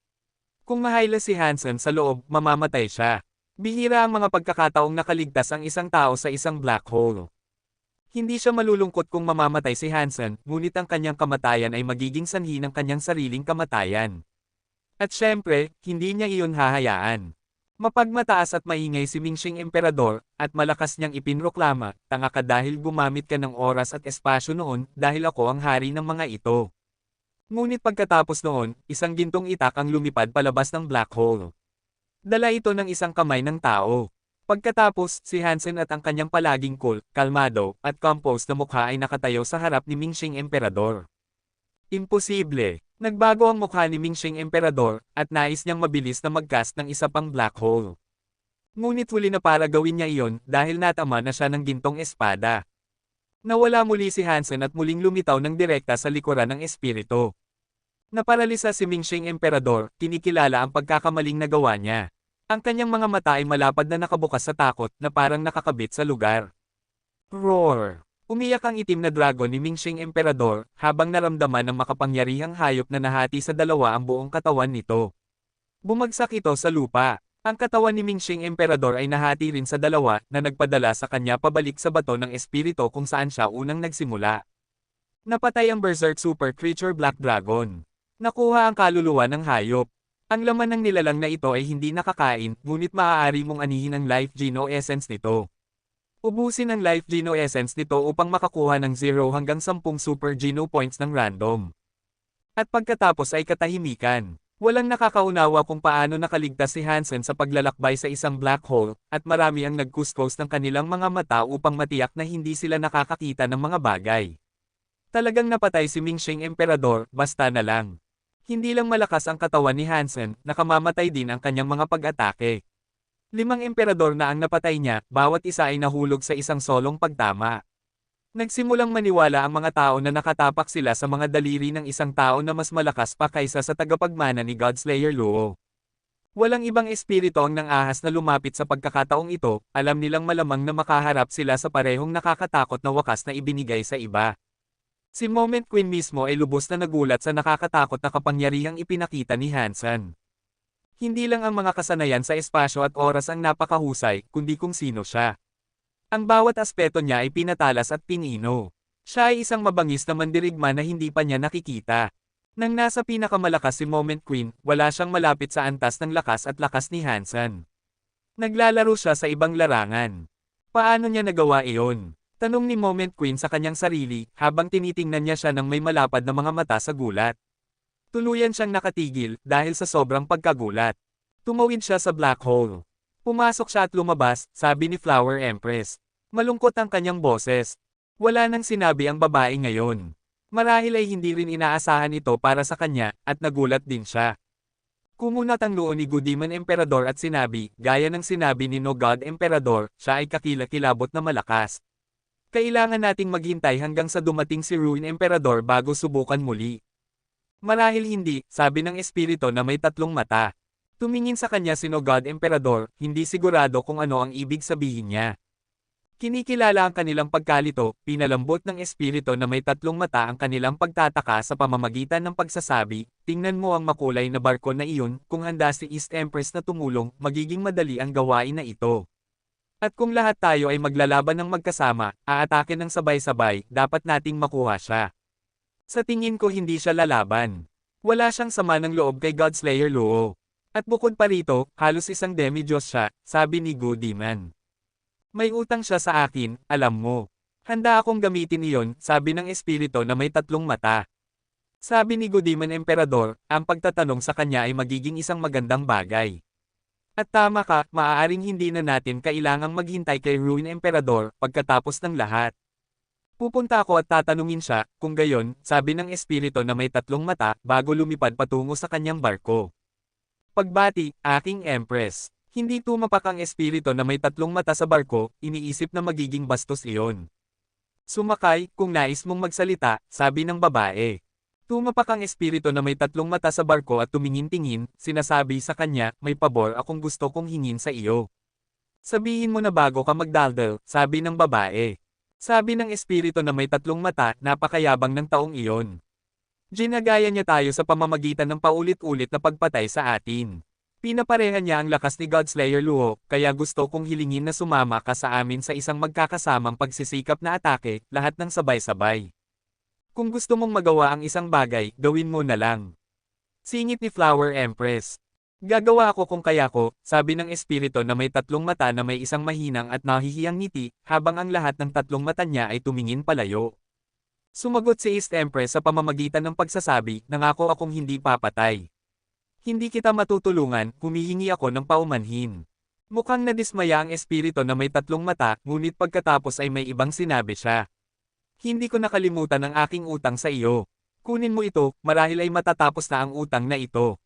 Kung mahayla si Hansen sa loob, mamamatay siya. Bihira ang mga pagkakataong nakaligtas ang isang tao sa isang black hole. Hindi siya malulungkot kung mamamatay si Hansen, ngunit ang kanyang kamatayan ay magiging sanhi ng kanyang sariling kamatayan. At syempre, hindi niya iyon hahayaan. Mapagmataas at maingay si Mingxing Emperador, at malakas niyang ipinroklama, tanga ka dahil gumamit ka ng oras at espasyo noon, dahil ako ang hari ng mga ito. Ngunit pagkatapos noon, isang gintong itak ang lumipad palabas ng black hole. Dala ito ng isang kamay ng tao. Pagkatapos, si Hansen at ang kanyang palaging cool, kalmado, at composed na mukha ay nakatayo sa harap ni Mingxing Emperador. Imposible. Nagbago ang mukha ni Mingxing Emperador, at nais niyang mabilis na mag-cast ng isa pang black hole. Ngunit huli na para gawin niya iyon, dahil natama na siya ng gintong espada. Nawala muli si Hansen at muling lumitaw ng direkta sa likuran ng espiritu. Naparalisa si Mingxing Emperador, kinikilala ang pagkakamaling nagawa niya. Ang kanyang mga mata ay malapad na nakabukas sa takot, na parang nakakabit sa lugar. Roar! Umiyak ang itim na dragon ni Mingxing Emperador, habang naramdaman ng makapangyarihang hayop na nahati sa dalawa ang buong katawan nito. Bumagsak ito sa lupa. Ang katawan ni Mingxing Emperador ay nahati rin sa dalawa, na nagpadala sa kanya pabalik sa bato ng espiritu kung saan siya unang nagsimula. Napatay ang Berserk Super Creature Black Dragon. Nakuha ang kaluluwa ng hayop. Ang laman ng nilalang na ito ay hindi nakakain, ngunit maaari mong anihin ang Life Geno Essence nito. Ubusin ang Life Geno Essence nito upang makakuha ng 0 hanggang 10 Super Geno Points ng random. At pagkatapos ay katahimikan. Walang nakakaunawa kung paano nakaligtas si Hansen sa paglalakbay sa isang black hole, at marami ang nagkuskus ng kanilang mga mata upang matiyak na hindi sila nakakakita ng mga bagay. Talagang napatay si Mingxing Emperador, basta na lang. Hindi lang malakas ang katawan ni Hansen, nakamamatay din ang kanyang mga pag-atake. 5 emperador na ang napatay niya, bawat isa ay nahulog sa isang solong pagtama. Nagsimulang maniwala ang mga tao na nakatapak sila sa mga daliri ng isang tao na mas malakas pa kaysa sa tagapagmana ni Godslayer Luo. Walang ibang espiritu ang nang-ahas na lumapit sa pagkakataong ito, alam nilang malamang na makaharap sila sa parehong nakakatakot na wakas na ibinigay sa iba. Si Moment Queen mismo ay lubos na nagulat sa nakakatakot na kapangyarihang ipinakita ni Hansen. Hindi lang ang mga kasanayan sa espasyo at oras ang napakahusay, kundi kung sino siya. Ang bawat aspeto niya ay pinatalas at pinino. Siya ay isang mabangis na mandirigma na hindi pa niya nakikita. Nang nasa pinakamalakas si Moment Queen, wala siyang malapit sa antas ng lakas at lakas ni Hansen. Naglalaro siya sa ibang larangan. Paano niya nagawa iyon? Tanong ni Moment Queen sa kanyang sarili, habang tinitingnan niya siya ng may malapad na mga mata sa gulat. Tuluyan siyang nakatigil, dahil sa sobrang pagkagulat. Tumawid siya sa black hole. Pumasok siya at lumabas, sabi ni Flower Empress. Malungkot ang kanyang boses. Wala nang sinabi ang babae ngayon. Marahil ay hindi rin inaasahan ito para sa kanya, at nagulat din siya. Kumunat ang noo ni Good Demon Emperador at sinabi, gaya ng sinabi ni No God Emperador, siya ay kakilakilabot na malakas. Kailangan nating maghintay hanggang sa dumating si Ruin Emperador bago subukan muli. Marahil hindi, sabi ng espiritu na may 3 mata. Tumingin sa kanya si No God Emperador, hindi sigurado kung ano ang ibig sabihin niya. Kinikilala ang kanilang pagkalito, pinalambot ng espiritu na may 3 mata ang kanilang pagtataka sa pamamagitan ng pagsasabi, tingnan mo ang makulay na barko na iyon, kung handa si East Empress na tumulong, magiging madali ang gawain na ito. At kung lahat tayo ay maglalaban ng magkasama, aatake ng sabay-sabay, dapat nating makuha siya. Sa tingin ko hindi siya lalaban. Wala siyang sama ng loob kay Godslayer Luo. At bukod pa rito, halos isang demi-Diyos siya, sabi ni Goodman. May utang siya sa akin, alam mo. Handa akong gamitin iyon, sabi ng espiritu na may tatlong mata. Sabi ni Goodman Emperador, ang pagtatanong sa kanya ay magiging isang magandang bagay. At tama ka, maaaring hindi na natin kailangang maghintay kay Ruin Emperador pagkatapos ng lahat. Pupunta ako at tatanungin siya, kung gayon, sabi ng espiritu na may tatlong mata, bago lumipad patungo sa kanyang barko. Pagbati, aking Empress. Hindi tumapak ang espiritu na may tatlong mata sa barko, iniisip na magiging bastos iyon. Sumakay, kung nais mong magsalita, sabi ng babae. Tumapak ang espiritu na may tatlong mata sa barko at tumingin-tingin, sinasabi sa kanya, may pabor akong gusto kong hingin sa iyo. Sabihin mo na bago ka magdaldal, sabi ng babae. Sabi ng espiritu na may tatlong mata, napakayabang ng taong iyon. Ginagaya niya tayo sa pamamagitan ng paulit-ulit na pagpatay sa atin. Pinapareha niya ang lakas ni Godslayer Luo, kaya gusto kong hilingin na sumama ka sa amin sa isang magkakasamang pagsisikap na atake, lahat ng sabay-sabay. Kung gusto mong magawa ang isang bagay, gawin mo na lang. Singit ni Flower Empress. Gagawa ako kung kaya ko, sabi ng espiritu na may tatlong mata na may isang mahinang at nahihiyang ngiti, habang ang lahat ng tatlong mata niya ay tumingin palayo. Sumagot si East Empress sa pamamagitan ng pagsasabi, nangako akong hindi papatay. Hindi kita matutulungan, humihingi ako ng paumanhin. Mukhang nadismaya ang espiritu na may tatlong mata, ngunit pagkatapos ay may ibang sinabi siya. Hindi ko nakalimutan ang aking utang sa iyo. Kunin mo ito, marahil ay matatapos na ang utang na ito.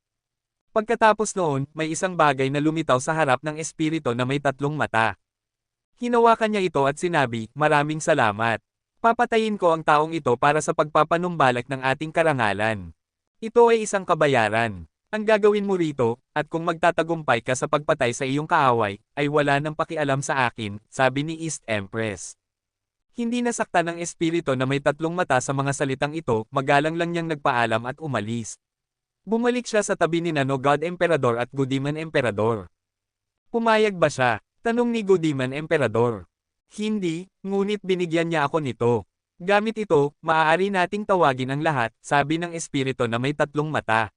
Pagkatapos noon, may isang bagay na lumitaw sa harap ng espiritu na may tatlong mata. Hinawakan niya ito at sinabi, maraming salamat. Papatayin ko ang taong ito para sa pagpapanumbalik ng ating karangalan. Ito ay isang kabayaran. Ang gagawin mo rito, at kung magtatagumpay ka sa pagpatay sa iyong kaaway, ay wala nang pakialam sa akin, sabi ni East Empress. Hindi nasaktan ng espiritu na may tatlong mata sa mga salitang ito, magalang lang niyang nagpaalam at umalis. Bumalik siya sa tabi ni Nano God Emperador at Goodman Emperador. Pumayag ba siya? Tanong ni Goodman Emperador. Hindi, ngunit binigyan niya ako nito. Gamit ito, maaari nating tawagin ang lahat, sabi ng espiritu na may tatlong mata.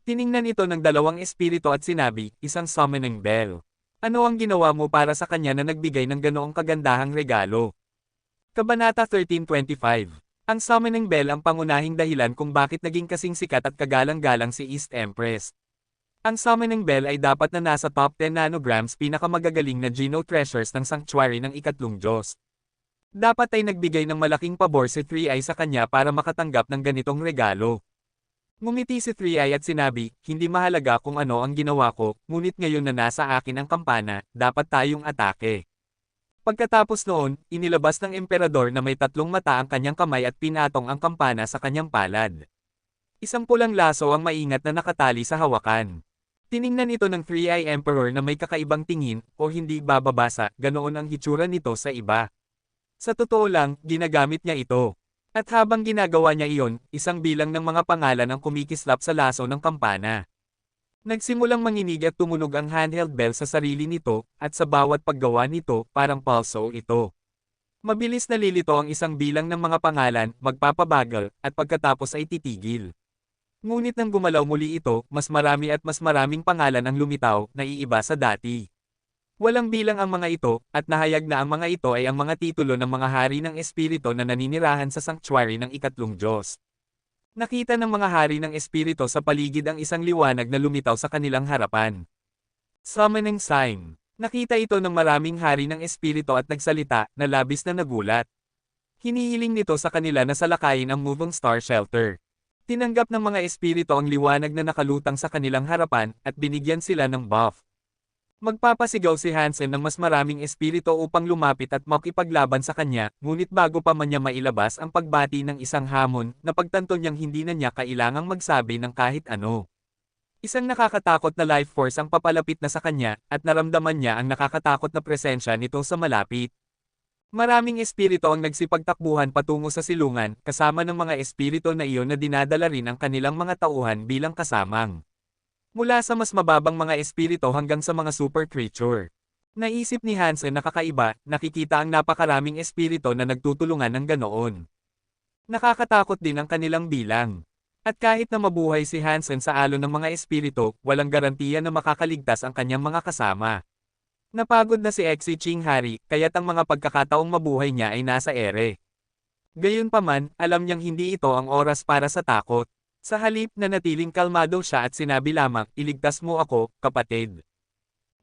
Tiningnan ito ng dalawang espiritu at sinabi, isang summoning bell. Ano ang ginawa mo para sa kanya na nagbigay ng ganoong kagandahang regalo? Kabanata 1325. Ang summoning bell ang pangunahing dahilan kung bakit naging kasing sikat at kagalang-galang si East Empress. Ang summoning bell ay dapat na nasa top 10 nanograms pinakamagagaling na Geno treasures ng sanctuary ng ikatlong Diyos. Dapat ay nagbigay ng malaking pabor si 3i sa kanya para makatanggap ng ganitong regalo. Ngumiti si 3i at sinabi, hindi mahalaga kung ano ang ginawa ko, ngunit ngayon na nasa akin ang kampana, dapat tayong atake. Pagkatapos noon, inilabas ng emperador na may tatlong mata ang kanyang kamay at pinatong ang kampana sa kanyang palad. Isang pulang laso ang maingat na nakatali sa hawakan. Tiningnan ito ng 3i Emperor na may kakaibang tingin, o hindi bababasa, ganoon ang hitsura nito sa iba. Sa totoo lang, ginagamit niya ito. At habang ginagawa niya iyon, isang bilang ng mga pangalan ang kumikislap sa laso ng kampana. Nagsimulang manginig at tumunog ang handheld bell sa sarili nito, at sa bawat paggawa nito, parang pulso ito. Mabilis na lilito ang isang bilang ng mga pangalan, magpapabagal, at pagkatapos ay titigil. Ngunit nang gumalaw muli ito, mas marami at mas maraming pangalan ang lumitaw, na iiba sa dati. Walang bilang ang mga ito, at nahayag na ang mga ito ay ang mga titulo ng mga hari ng espiritu na naninirahan sa sanctuary ng ikatlong Diyos. Nakita ng mga hari ng espiritu sa paligid ang isang liwanag na lumitaw sa kanilang harapan. Summoning sign. Nakita ito ng maraming hari ng espiritu at nagsalita, na labis na nagulat. Hinihiling nito sa kanila na salakayin ang moving star shelter. Tinanggap ng mga espiritu ang liwanag na nakalutang sa kanilang harapan, at binigyan sila ng buff. Magpapasigaw si Hansen ng mas maraming espiritu upang lumapit at makipaglaban sa kanya, ngunit bago pa man niya mailabas ang pagbati ng isang hamon, napagtanto niyang hindi na niya kailangang magsabi ng kahit ano. Isang nakakatakot na life force ang papalapit na sa kanya, at naramdaman niya ang nakakatakot na presensya nito sa malapit. Maraming espiritu ang nagsipagtakbuhan patungo sa silungan, kasama ng mga espiritu na iyon na dinadala rin ang kanilang mga tauhan bilang kasamang. Mula sa mas mababang mga espiritu hanggang sa mga super creature. Naisip ni Hansen na kakaiba, nakikita ang napakaraming espirito na nagtutulungan ng ganoon. Nakakatakot din ang kanilang bilang. At kahit na mabuhay si Hansen sa alon ng mga espirito, walang garantiya na makakaligtas ang kanyang mga kasama. Napagod na si Exi Chinghari, kaya't ang mga pagkakataong mabuhay niya ay nasa ere. Gayunpaman, alam niyang hindi ito ang oras para sa takot. Sa halip na natiling kalmado siya at sinabi lamang, iligtas mo ako, kapatid.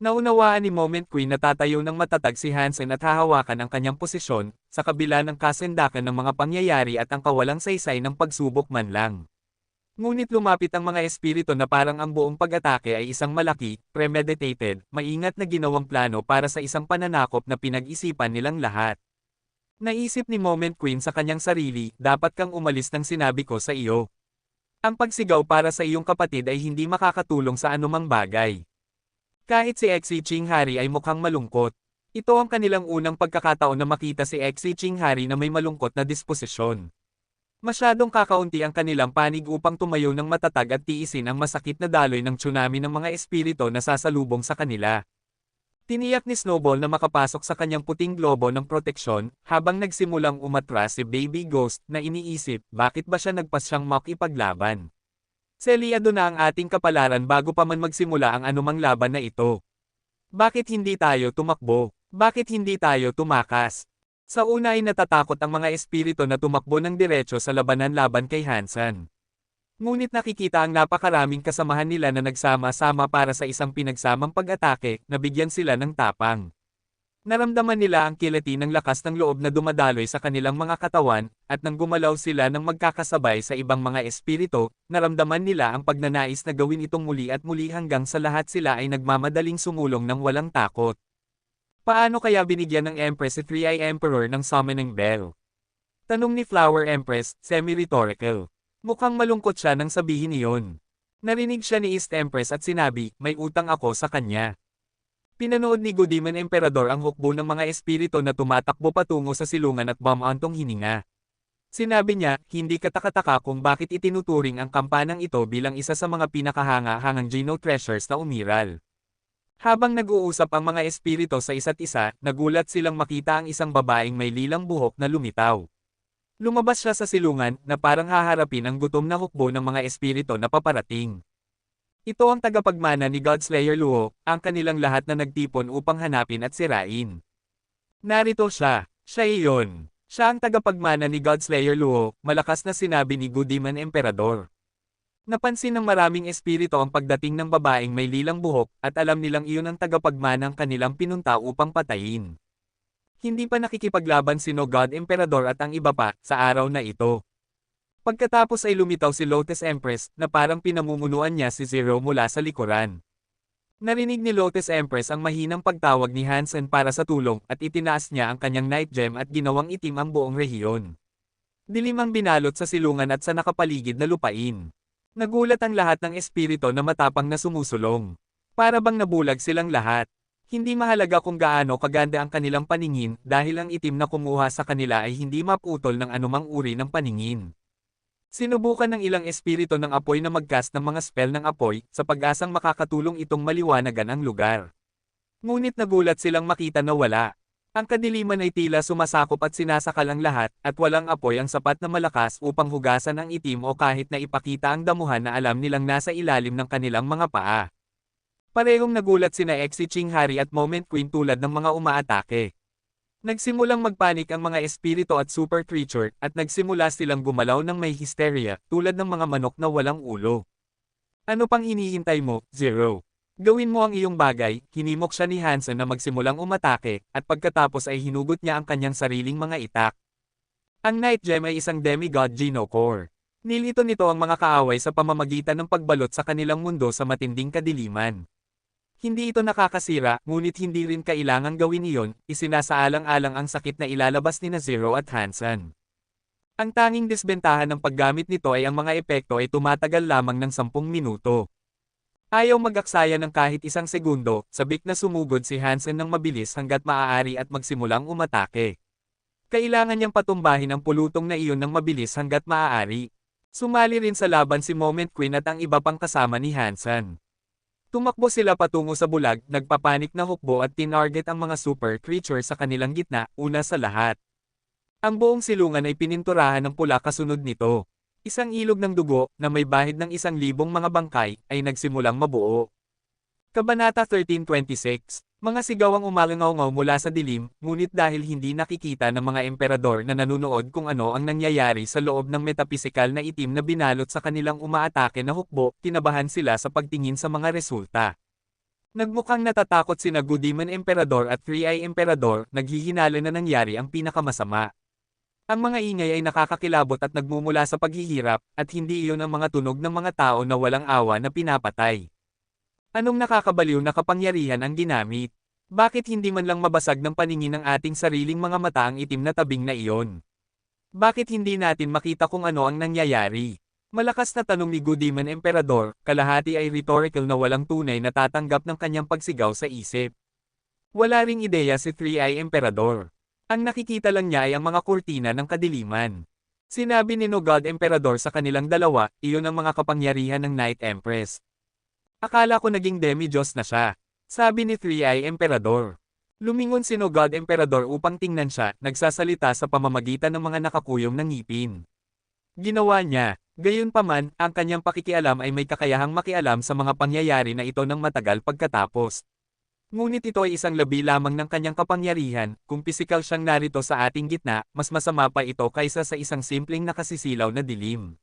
Naunawaan ni Moment Queen na tatayo ng matatag si Hansen at hahawakan ang kanyang posisyon, sa kabila ng kasendakan ng mga pangyayari at ang kawalang saysay ng pagsubok man lang. Ngunit lumapit ang mga espiritu na parang ang buong pag-atake ay isang malaki, premeditated, maingat na ginawang plano para sa isang pananakop na pinag-isipan nilang lahat. Naisip ni Moment Queen sa kanyang sarili, dapat kang umalis ng sinabi ko sa iyo. Ang pagsigaw para sa iyong kapatid ay hindi makakatulong sa anumang bagay. Kahit si Exi Chinghari ay mukhang malungkot, ito ang kanilang unang pagkakataon na makita si Exi Chinghari na may malungkot na disposisyon. Masyadong kakaunti ang kanilang panig upang tumayo ng matatag at tiisin ang masakit na daloy ng tsunami ng mga espirito na sasalubong sa kanila. Tiniyak ni Snowball na makapasok sa kanyang puting globo ng proteksyon, habang nagsimulang umatras si Baby Ghost na iniisip, bakit ba siya nagpasyang makipaglaban? Selyado na ang ating kapalaran bago pa man magsimula ang anumang laban na ito. Bakit hindi tayo tumakbo? Bakit hindi tayo tumakas? Sa una ay natatakot ang mga espiritu na tumakbo ng diretso sa labanan laban kay Hansen. Ngunit nakikita ang napakaraming kasamahan nila na nagsama-sama para sa isang pinagsamang pag-atake, na bigyan sila ng tapang. Naramdaman nila ang kilati ng lakas ng loob na dumadaloy sa kanilang mga katawan, at nang gumalaw sila ng magkakasabay sa ibang mga espiritu, naramdaman nila ang pagnanais na gawin itong muli at muli hanggang sa lahat sila ay nagmamadaling sumulong ng walang takot. Paano kaya binigyan ng Empress si Three-Eye Emperor ng summoning bell? Tanong ni Flower Empress, semi-rhetorical. Mukhang malungkot siya nang sabihin iyon. Narinig siya ni East Empress at sinabi, may utang ako sa kanya. Pinanood ni Goodman Emperador ang hukbo ng mga espiritu na tumatakbo patungo sa silungan at bumantong hininga. Sinabi niya, hindi katakataka kung bakit itinuturing ang kampanang ito bilang isa sa mga pinakahanga-hangang Geno treasures na umiral. Habang nag-uusap ang mga espiritu sa isa't isa, nagulat silang makita ang isang babaeng may lilang buhok na lumitaw. Lumabas siya sa silungan, na parang haharapin ang gutom na hukbo ng mga espiritu na paparating. Ito ang tagapagmana ni Godslayer Luo, ang kanilang lahat na nagtipon upang hanapin at sirain. Narito siya, siya iyon. Siya ang tagapagmana ni Godslayer Luo, malakas na sinabi ni Goodman Emperador. Napansin ng maraming espiritu ang pagdating ng babaeng may lilang buhok, at alam nilang iyon ang tagapagmanang kanilang pinunta upang patayin. Hindi pa nakikipaglaban sino God Emperador at ang iba pa, sa araw na ito. Pagkatapos ay lumitaw si Lotus Empress, na parang pinamumunuan niya si Zero mula sa likuran. Narinig ni Lotus Empress ang mahinang pagtawag ni Hansen para sa tulong, at itinaas niya ang kanyang night gem at ginawang itim ang buong rehiyon. Dilim ang binalot sa silungan at sa nakapaligid na lupain. Nagulat ang lahat ng espiritu na matapang na sumusulong. Para bang nabulag silang lahat. Hindi mahalaga kung gaano kaganda ang kanilang paningin, dahil ang itim na kumuha sa kanila ay hindi maputol ng anumang uri ng paningin. Sinubukan ng ilang espiritu ng apoy na mag-cast ng mga spell ng apoy, sa pag-asang makakatulong itong maliwanagan ang lugar. Ngunit nagulat silang makita na wala. Ang kadiliman ay tila sumasakop at sinasakal ang lahat, at walang apoy ang sapat na malakas upang hugasan ang itim o kahit na ipakita ang damuhan na alam nilang nasa ilalim ng kanilang mga paa. Parehong nagulat sina Exi Chinghari at Moment Queen tulad ng mga umaatake. Nagsimulang magpanik ang mga espiritu at super creature, at nagsimula silang gumalaw ng may hysteria, tulad ng mga manok na walang ulo. Ano pang hinihintay mo, Zero? Gawin mo ang iyong bagay, hinimok siya ni Hansen na magsimulang umatake, at pagkatapos ay hinugot niya ang kanyang sariling mga itak. Ang Night Gem ay isang demigod Geno core. Nilito nito ang mga kaaway sa pamamagitan ng pagbalot sa kanilang mundo sa matinding kadiliman. Hindi ito nakakasira, ngunit hindi rin kailangang gawin iyon, isinasaalang-alang ang sakit na ilalabas ni Zero at Hansen. Ang tanging disbentahan ng paggamit nito ay ang mga epekto ay tumatagal lamang ng 10 minuto. Ayaw mag-aksaya ng kahit isang segundo, sabik na sumugod si Hansen ng mabilis hanggat maaari at magsimulang umatake. Kailangan niyang patumbahin ang pulutong na iyon ng mabilis hanggat maaari. Sumali rin sa laban si Moment Queen at ang iba pang kasama ni Hansen. Tumakbo sila patungo sa bulag, nagpapanik na hukbo at tinarget ang mga super creature sa kanilang gitna, una sa lahat. Ang buong silungan ay pininturahan ng pula kasunod nito. Isang ilog ng dugo, na may bahid ng 1,000 mga bangkay, ay nagsimulang mabuo. Kabanata 13:26, mga sigaw ang umalangaw-ngaw mula sa dilim, ngunit dahil hindi nakikita ng mga emperador na nanunood kung ano ang nangyayari sa loob ng metapisikal na itim na binalot sa kanilang umaatake na hukbo, kinabahan sila sa pagtingin sa mga resulta. Nagmukhang natatakot sina Good Demon Emperador at Three-Eye Emperador, naghihinala na nangyari ang pinakamasama. Ang mga ingay ay nakakakilabot at nagmumula sa paghihirap, at hindi iyon ang mga tunog ng mga tao na walang awa na pinapatay. Anong nakakabaliw na kapangyarihan ang ginamit? Bakit hindi man lang mabasag ng paningin ng ating sariling mga mata ang itim na tabing na iyon? Bakit hindi natin makita kung ano ang nangyayari? Malakas na tanong ni Good Demon Emperador, kalahati ay rhetorical na walang tunay na tatanggap ng kanyang pagsigaw sa isip. Wala ring ideya si Three-Eye Emperador. Ang nakikita lang niya ay ang mga kurtina ng kadiliman. Sinabi ni No God Emperador sa kanilang dalawa, iyon ang mga kapangyarihan ng Night Empress. Akala ko naging demi-Diyos na siya, sabi ni Three-Eye Emperador. Lumingon si No God Emperador upang tingnan siya, nagsasalita sa pamamagitan ng mga nakakuyom na ngipin. Ginawa niya, gayunpaman, ang kanyang pakikialam ay may kakayahang makialam sa mga pangyayari na ito ng matagal pagkatapos. Ngunit ito ay isang labi lamang ng kanyang kapangyarihan, kung pisikal siyang narito sa ating gitna, mas masama pa ito kaysa sa isang simpleng nakasisilaw na dilim.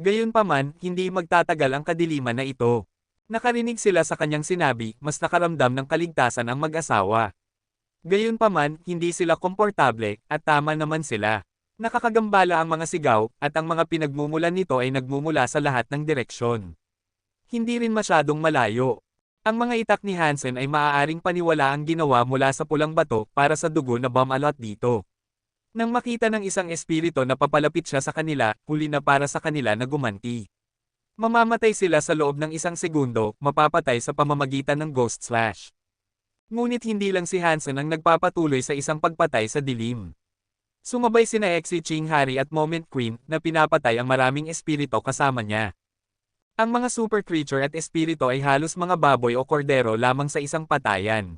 Gayunpaman, hindi magtatagal ang kadiliman na ito. Nakarinig sila sa kanyang sinabi, mas nakaramdam ng kaligtasan ang mag-asawa. Gayunpaman, hindi sila komportable, at tama naman sila. Nakakagambala ang mga sigaw, at ang mga pinagmumulan nito ay nagmumula sa lahat ng direksyon. Hindi rin masyadong malayo. Ang mga itak ni Hansen ay maaaring paniwala ang ginawa mula sa pulang bato para sa dugo na bumalot dito. Nang makita ng isang espiritu na papalapit siya sa kanila, huli na para sa kanila na gumanti. Mamamatay sila sa loob ng 1 segundo, mapapatay sa pamamagitan ng Ghost Slash. Ngunit hindi lang si Hansen ang nagpapatuloy sa isang pagpatay sa dilim. Sumabay sina Exi-Ching Hari at Moment Queen, na pinapatay ang maraming espiritu kasama niya. Ang mga super creature at espiritu ay halos mga baboy o kordero lamang sa isang patayan.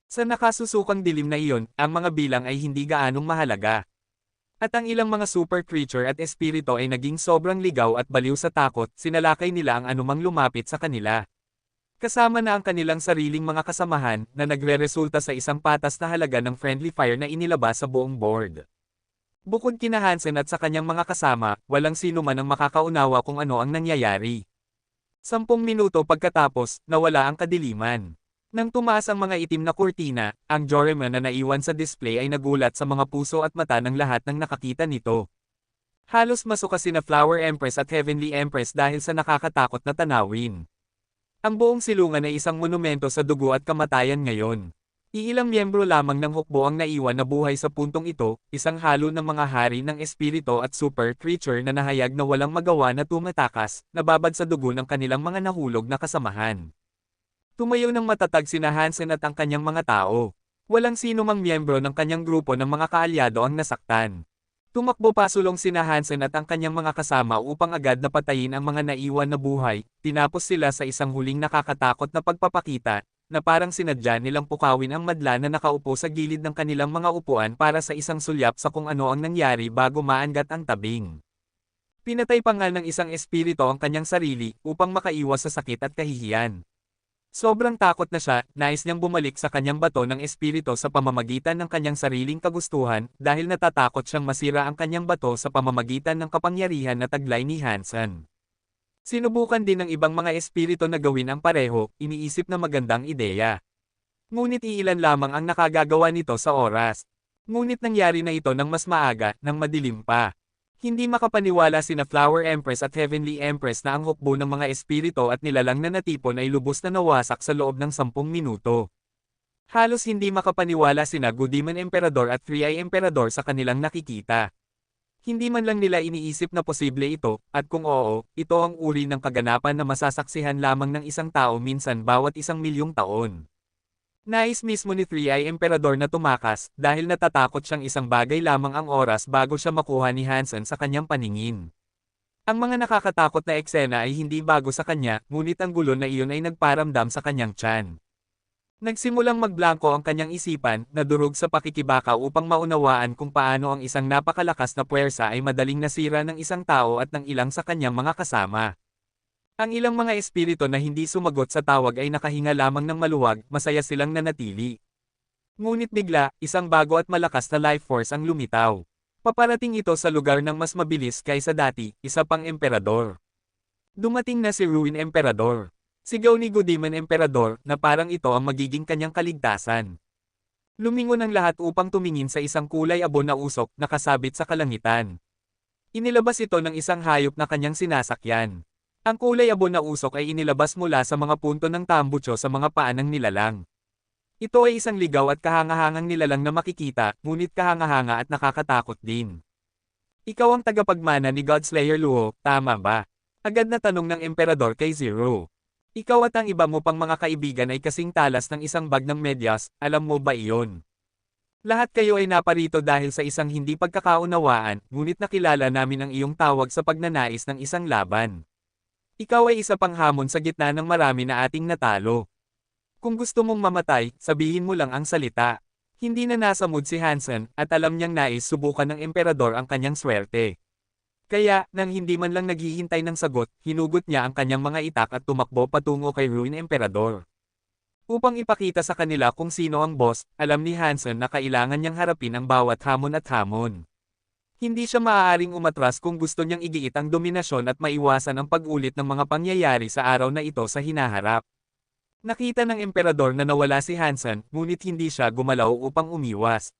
Sa nakasusukang dilim na iyon, ang mga bilang ay hindi gaanong mahalaga. At ang ilang mga super creature at espiritu ay naging sobrang ligaw at baliw sa takot, sinalakay nila ang anumang lumapit sa kanila. Kasama na ang kanilang sariling mga kasamahan, na nagre-resulta sa isang patas na halaga ng friendly fire na inilabas sa buong board. Bukod kina Hansen at sa kanyang mga kasama, walang sino man ang makakaunawa kung ano ang nangyayari. 10 minuto pagkatapos, nawala ang kadiliman. Nang tumaas ang mga itim na kurtina, ang Joreman na naiwan sa display ay nagulat sa mga puso at mata ng lahat ng nakakita nito. Halos masuka sina Flower Empress at Heavenly Empress dahil sa nakakatakot na tanawin. Ang buong silungan ay isang monumento sa dugo at kamatayan ngayon. Iilang miyembro lamang ng hukbo ang naiwan na buhay sa puntong ito, isang halo ng mga hari ng espiritu at super creature na nahayag na walang magawa na tumatakas, nababad sa dugo ng kanilang mga nahulog na kasamahan. Tumayo ng matatag sina Hansen at ang kanyang mga tao. Walang sino mang miyembro ng kanyang grupo ng mga kaalyado ang nasaktan. Tumakbo pasulong sina Hansen at ang kanyang mga kasama upang agad na patayin ang mga naiwan na buhay, tinapos sila sa isang huling nakakatakot na pagpapakita, na parang sinadya nilang pukawin ang madla na nakaupo sa gilid ng kanilang mga upuan para sa isang sulyap sa kung ano ang nangyari bago maangat ang tabing. Pinatay pa nga ng isang espiritu ang kanyang sarili upang makaiwas sa sakit at kahihiyan. Sobrang takot na siya, nais niyang bumalik sa kanyang bato ng espiritu sa pamamagitan ng kanyang sariling kagustuhan dahil natatakot siyang masira ang kanyang bato sa pamamagitan ng kapangyarihan na taglay ni Hansen. Sinubukan din ng ibang mga espiritu na gawin ang pareho, iniisip na magandang ideya. Ngunit iilan lamang ang nakagagawa nito sa oras. Ngunit nangyari na ito ng mas maaga, ng madilim pa. Hindi makapaniwala sina Flower Empress at Heavenly Empress na ang hukbo ng mga espiritu at nilalang na natipon ay lubos na nawasak sa loob ng 10 minuto. Halos hindi makapaniwala sina Good Demon Emperador at Three-Eye Emperador sa kanilang nakikita. Hindi man lang nila iniisip na posible ito, at kung oo, ito ang uri ng kaganapan na masasaksihan lamang ng isang tao minsan bawat 1,000,000 taon. Nais mismo ni Three-Eye Emperador na tumakas, dahil natatakot siyang isang bagay lamang ang oras bago siya makuha ni Hansen sa kanyang paningin. Ang mga nakakatakot na eksena ay hindi bago sa kanya, ngunit ang gulo na iyon ay nagparamdam sa kanyang tiyan. Nagsimulang magblangko ang kanyang isipan, nadurog sa pakikibaka upang maunawaan kung paano ang isang napakalakas na puwersa ay madaling nasira ng isang tao at ng ilang sa kanyang mga kasama. Ang ilang mga espiritu na hindi sumagot sa tawag ay nakahinga lamang ng maluwag, masaya silang nanatili. Ngunit bigla, isang bago at malakas na life force ang lumitaw. Paparating ito sa lugar ng mas mabilis kaysa dati, isa pang emperador. Dumating na si Ruin Emperador. Sigaw ni Goodemon Emperador na parang ito ang magiging kanyang kaligtasan. Lumingon ang lahat upang tumingin sa isang kulay abo na usok na kasabit sa kalangitan. Inilabas ito ng isang hayop na kanyang sinasakyan. Ang kulay abo na usok ay inilabas mula sa mga punto ng tambutso sa mga paa ng nilalang. Ito ay isang ligaw at kahangahangang nilalang na makikita, ngunit kahangahanga at nakakatakot din. Ikaw ang tagapagmana ni Godslayer Luo, tama ba? Agad na tanong ng Emperador kay Zero. Ikaw at ang iba mo pang mga kaibigan ay kasing talas ng isang bag ng medyas, alam mo ba iyon? Lahat kayo ay naparito dahil sa isang hindi pagkakaunawaan, ngunit nakilala namin ang iyong tawag sa pagnanais ng isang laban. Ikaw ay isa pang hamon sa gitna ng marami na ating natalo. Kung gusto mong mamatay, sabihin mo lang ang salita. Hindi na nasa mood si Hansen, at alam niyang nais subukan ng emperador ang kanyang swerte. Kaya, nang hindi man lang naghihintay ng sagot, hinugot niya ang kanyang mga itak at tumakbo patungo kay Ruin Emperador. Upang ipakita sa kanila kung sino ang boss, alam ni Hansen na kailangan niyang harapin ang bawat hamon at hamon. Hindi siya maaaring umatras kung gusto niyang igiit ang dominasyon at maiwasan ang pag-ulit ng mga pangyayari sa araw na ito sa hinaharap. Nakita ng emperador na nawala si Hansen, ngunit hindi siya gumalaw upang umiwas.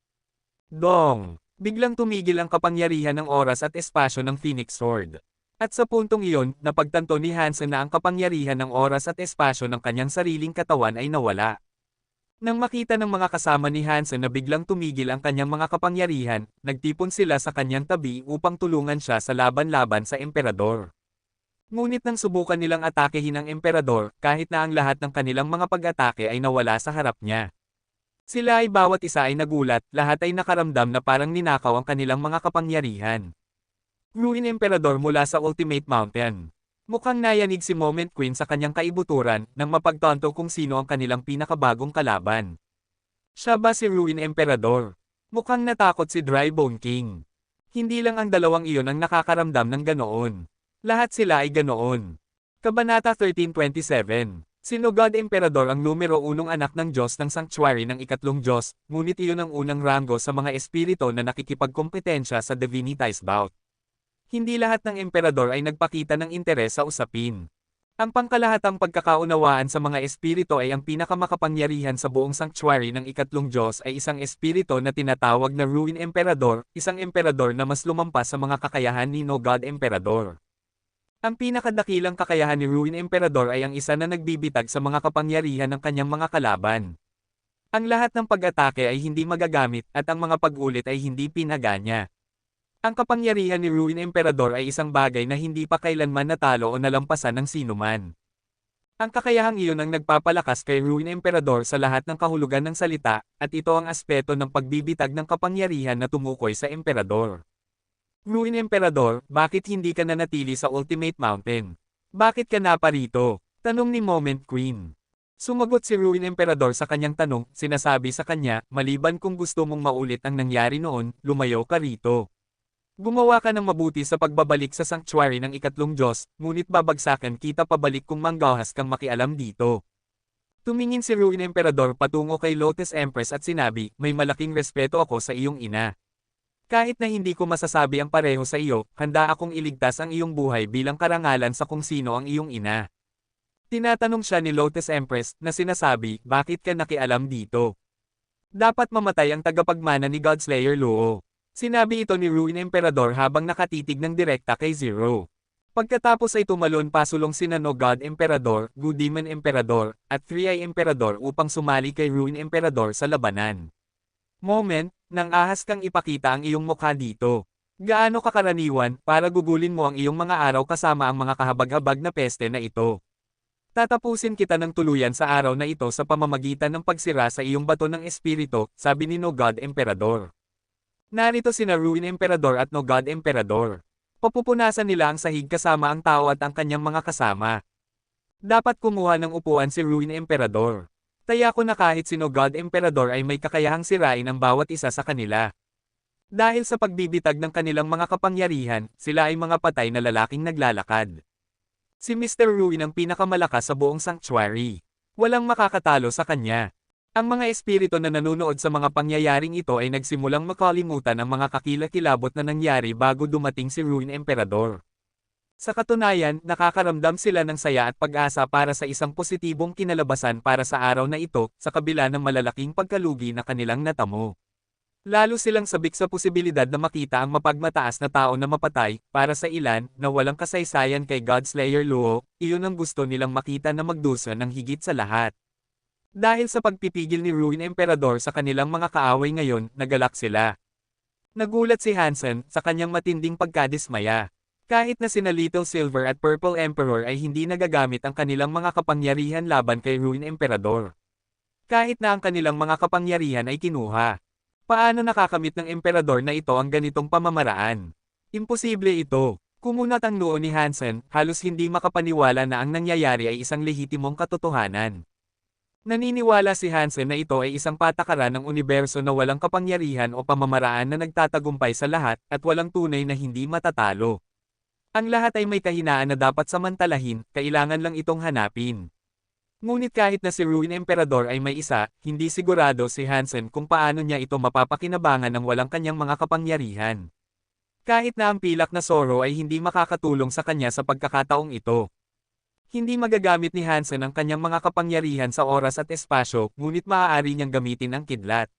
Dong! Biglang tumigil ang kapangyarihan ng oras at espasyo ng Phoenix Sword. At sa puntong iyon, napagtanto ni Hansen na ang kapangyarihan ng oras at espasyo ng kanyang sariling katawan ay nawala. Nang makita ng mga kasama ni Hansen na biglang tumigil ang kanyang mga kapangyarihan, nagtipon sila sa kanyang tabi upang tulungan siya sa laban-laban sa emperador. Ngunit nang subukan nilang atakehin ang emperador, kahit na ang lahat ng kanilang mga pag-atake ay nawala sa harap niya. Sila ay bawat isa ay nagulat, lahat ay nakaramdam na parang ninakaw ang kanilang mga kapangyarihan. Ruin Emperador mula sa Ultimate Mountain. Mukhang nayanig si Moment Queen sa kanyang kaibuturan, nang mapagtanto kung sino ang kanilang pinakabagong kalaban. Siya ba si Ruin Emperador? Mukhang natakot si Drybone King. Hindi lang ang dalawang iyon ang nakakaramdam ng ganoon. Lahat sila ay ganoon. Kabanata 1327. Sino God Emperador ang numero 1 anak ng Diyos ng Sanctuary ng ikatlong Diyos, ngunit iyon ang unang ranggo sa mga espiritu na nakikipagkompetensya sa Divinitized Bout. Hindi lahat ng emperador ay nagpakita ng interes sa usapin. Ang pangkalahatang pagkakaunawaan sa mga espiritu ay ang pinakamakapangyarihan sa buong Sanctuary ng ikatlong Diyos ay isang espiritu na tinatawag na Ruin Emperador, isang emperador na mas lumampas sa mga kakayahan ni No God Emperador. Ang pinakadakilang kakayahan ni Ruin Emperador ay ang isa na nagbibitag sa mga kapangyarihan ng kanyang mga kalaban. Ang lahat ng pag-atake ay hindi magagamit at ang mga pag-ulit ay hindi pinaganya. Ang kapangyarihan ni Ruin Emperador ay isang bagay na hindi pa kailanman natalo o nalampasan ng sinuman. Ang kakayahang iyon ang nagpapalakas kay Ruin Emperador sa lahat ng kahulugan ng salita, at ito ang aspeto ng pagbibitag ng kapangyarihan na tumukoy sa emperador. Ruin Emperador, bakit hindi ka nanatili sa Ultimate Mountain? Bakit ka naparito? Tanong ni Moment Queen. Sumagot si Ruin Emperador sa kanyang tanong, sinasabi sa kanya, maliban kung gusto mong maulit ang nangyari noon, lumayo ka rito. Gumawa ka ng mabuti sa pagbabalik sa sanctuary ng ikatlong Diyos, ngunit babagsakan kita pabalik kung manggahas kang makialam dito. Tumingin si Ruin Emperador patungo kay Lotus Empress at sinabi, may malaking respeto ako sa iyong ina. Kahit na hindi ko masasabi ang pareho sa iyo, handa akong iligtas ang iyong buhay bilang karangalan sa kung sino ang iyong ina. Tinatanong siya ni Lotus Empress na sinasabi, bakit ka nakialam dito? Dapat mamatay ang tagapagmana ni Godslayer Luo. Sinabi ito ni Ruin Emperador habang nakatitig ng direkta kay Zero. Pagkatapos ay tumalon pasulong sina No God Emperador, Goodemon Emperador, at 3i Emperador upang sumali kay Ruin Emperador sa labanan. Moment, nang ahas kang ipakita ang iyong mukha dito. Gaano kakaraniwan para gugulin mo ang iyong mga araw kasama ang mga kahabag-habag na peste na ito. Tatapusin kita ng tuluyan sa araw na ito sa pamamagitan ng pagsira sa iyong bato ng espiritu, sabi ni No God Emperador. Narito sina Ruin Emperador at No God Emperador. Papupunasan nila ang sahig kasama ang tao at ang kanyang mga kasama. Dapat kumuha ng upuan si Ruin Emperador. Taya ko na kahit sino God Emperador ay may kakayahang sirain ang bawat isa sa kanila. Dahil sa pagbibitag ng kanilang mga kapangyarihan, sila ay mga patay na lalaking naglalakad. Si Mr. Ruin ang pinakamalakas sa buong sanctuary. Walang makakatalo sa kanya. Ang mga espiritu na nanunood sa mga pangyayaring ito ay nagsimulang makalimutan ang mga kakilakilabot na nangyari bago dumating si Ruin Emperador. Sa katunayan, nakakaramdam sila ng saya at pag-asa para sa isang positibong kinalabasan para sa araw na ito, sa kabila ng malalaking pagkalugi na kanilang natamo. Lalo silang sabik sa posibilidad na makita ang mapagmataas na tao na mapatay, para sa ilan, na walang kasaysayan kay Godslayer Luo, iyon ang gusto nilang makita na magdusa ng higit sa lahat. Dahil sa pagpipigil ni Ruin Emperador sa kanilang mga kaaway ngayon, nagalak sila. Nagulat si Hansen sa kanyang matinding pagkadismaya. Kahit na sina Little Silver at Purple Emperor ay hindi nagagamit ang kanilang mga kapangyarihan laban kay Ruin Emperador. Kahit na ang kanilang mga kapangyarihan ay kinuha. Paano nakakamit ng Emperador na ito ang ganitong pamamaraan? Imposible ito. Kumunat ang noo ni Hansen, halos hindi makapaniwala na ang nangyayari ay isang lehitimong katotohanan. Naniniwala si Hansen na ito ay isang patakaran ng universo na walang kapangyarihan o pamamaraan na nagtatagumpay sa lahat, at walang tunay na hindi matatalo. Ang lahat ay may kahinaan na dapat samantalahin, kailangan lang itong hanapin. Ngunit kahit na si Ruin Emperador ay may isa, hindi sigurado si Hansen kung paano niya ito mapapakinabangan ng walang kanyang mga kapangyarihan. Kahit na ang pilak na Zoro ay hindi makakatulong sa kanya sa pagkakataong ito. Hindi magagamit ni Hansen ang kanyang mga kapangyarihan sa oras at espasyo, ngunit maaari niyang gamitin ang kidlat.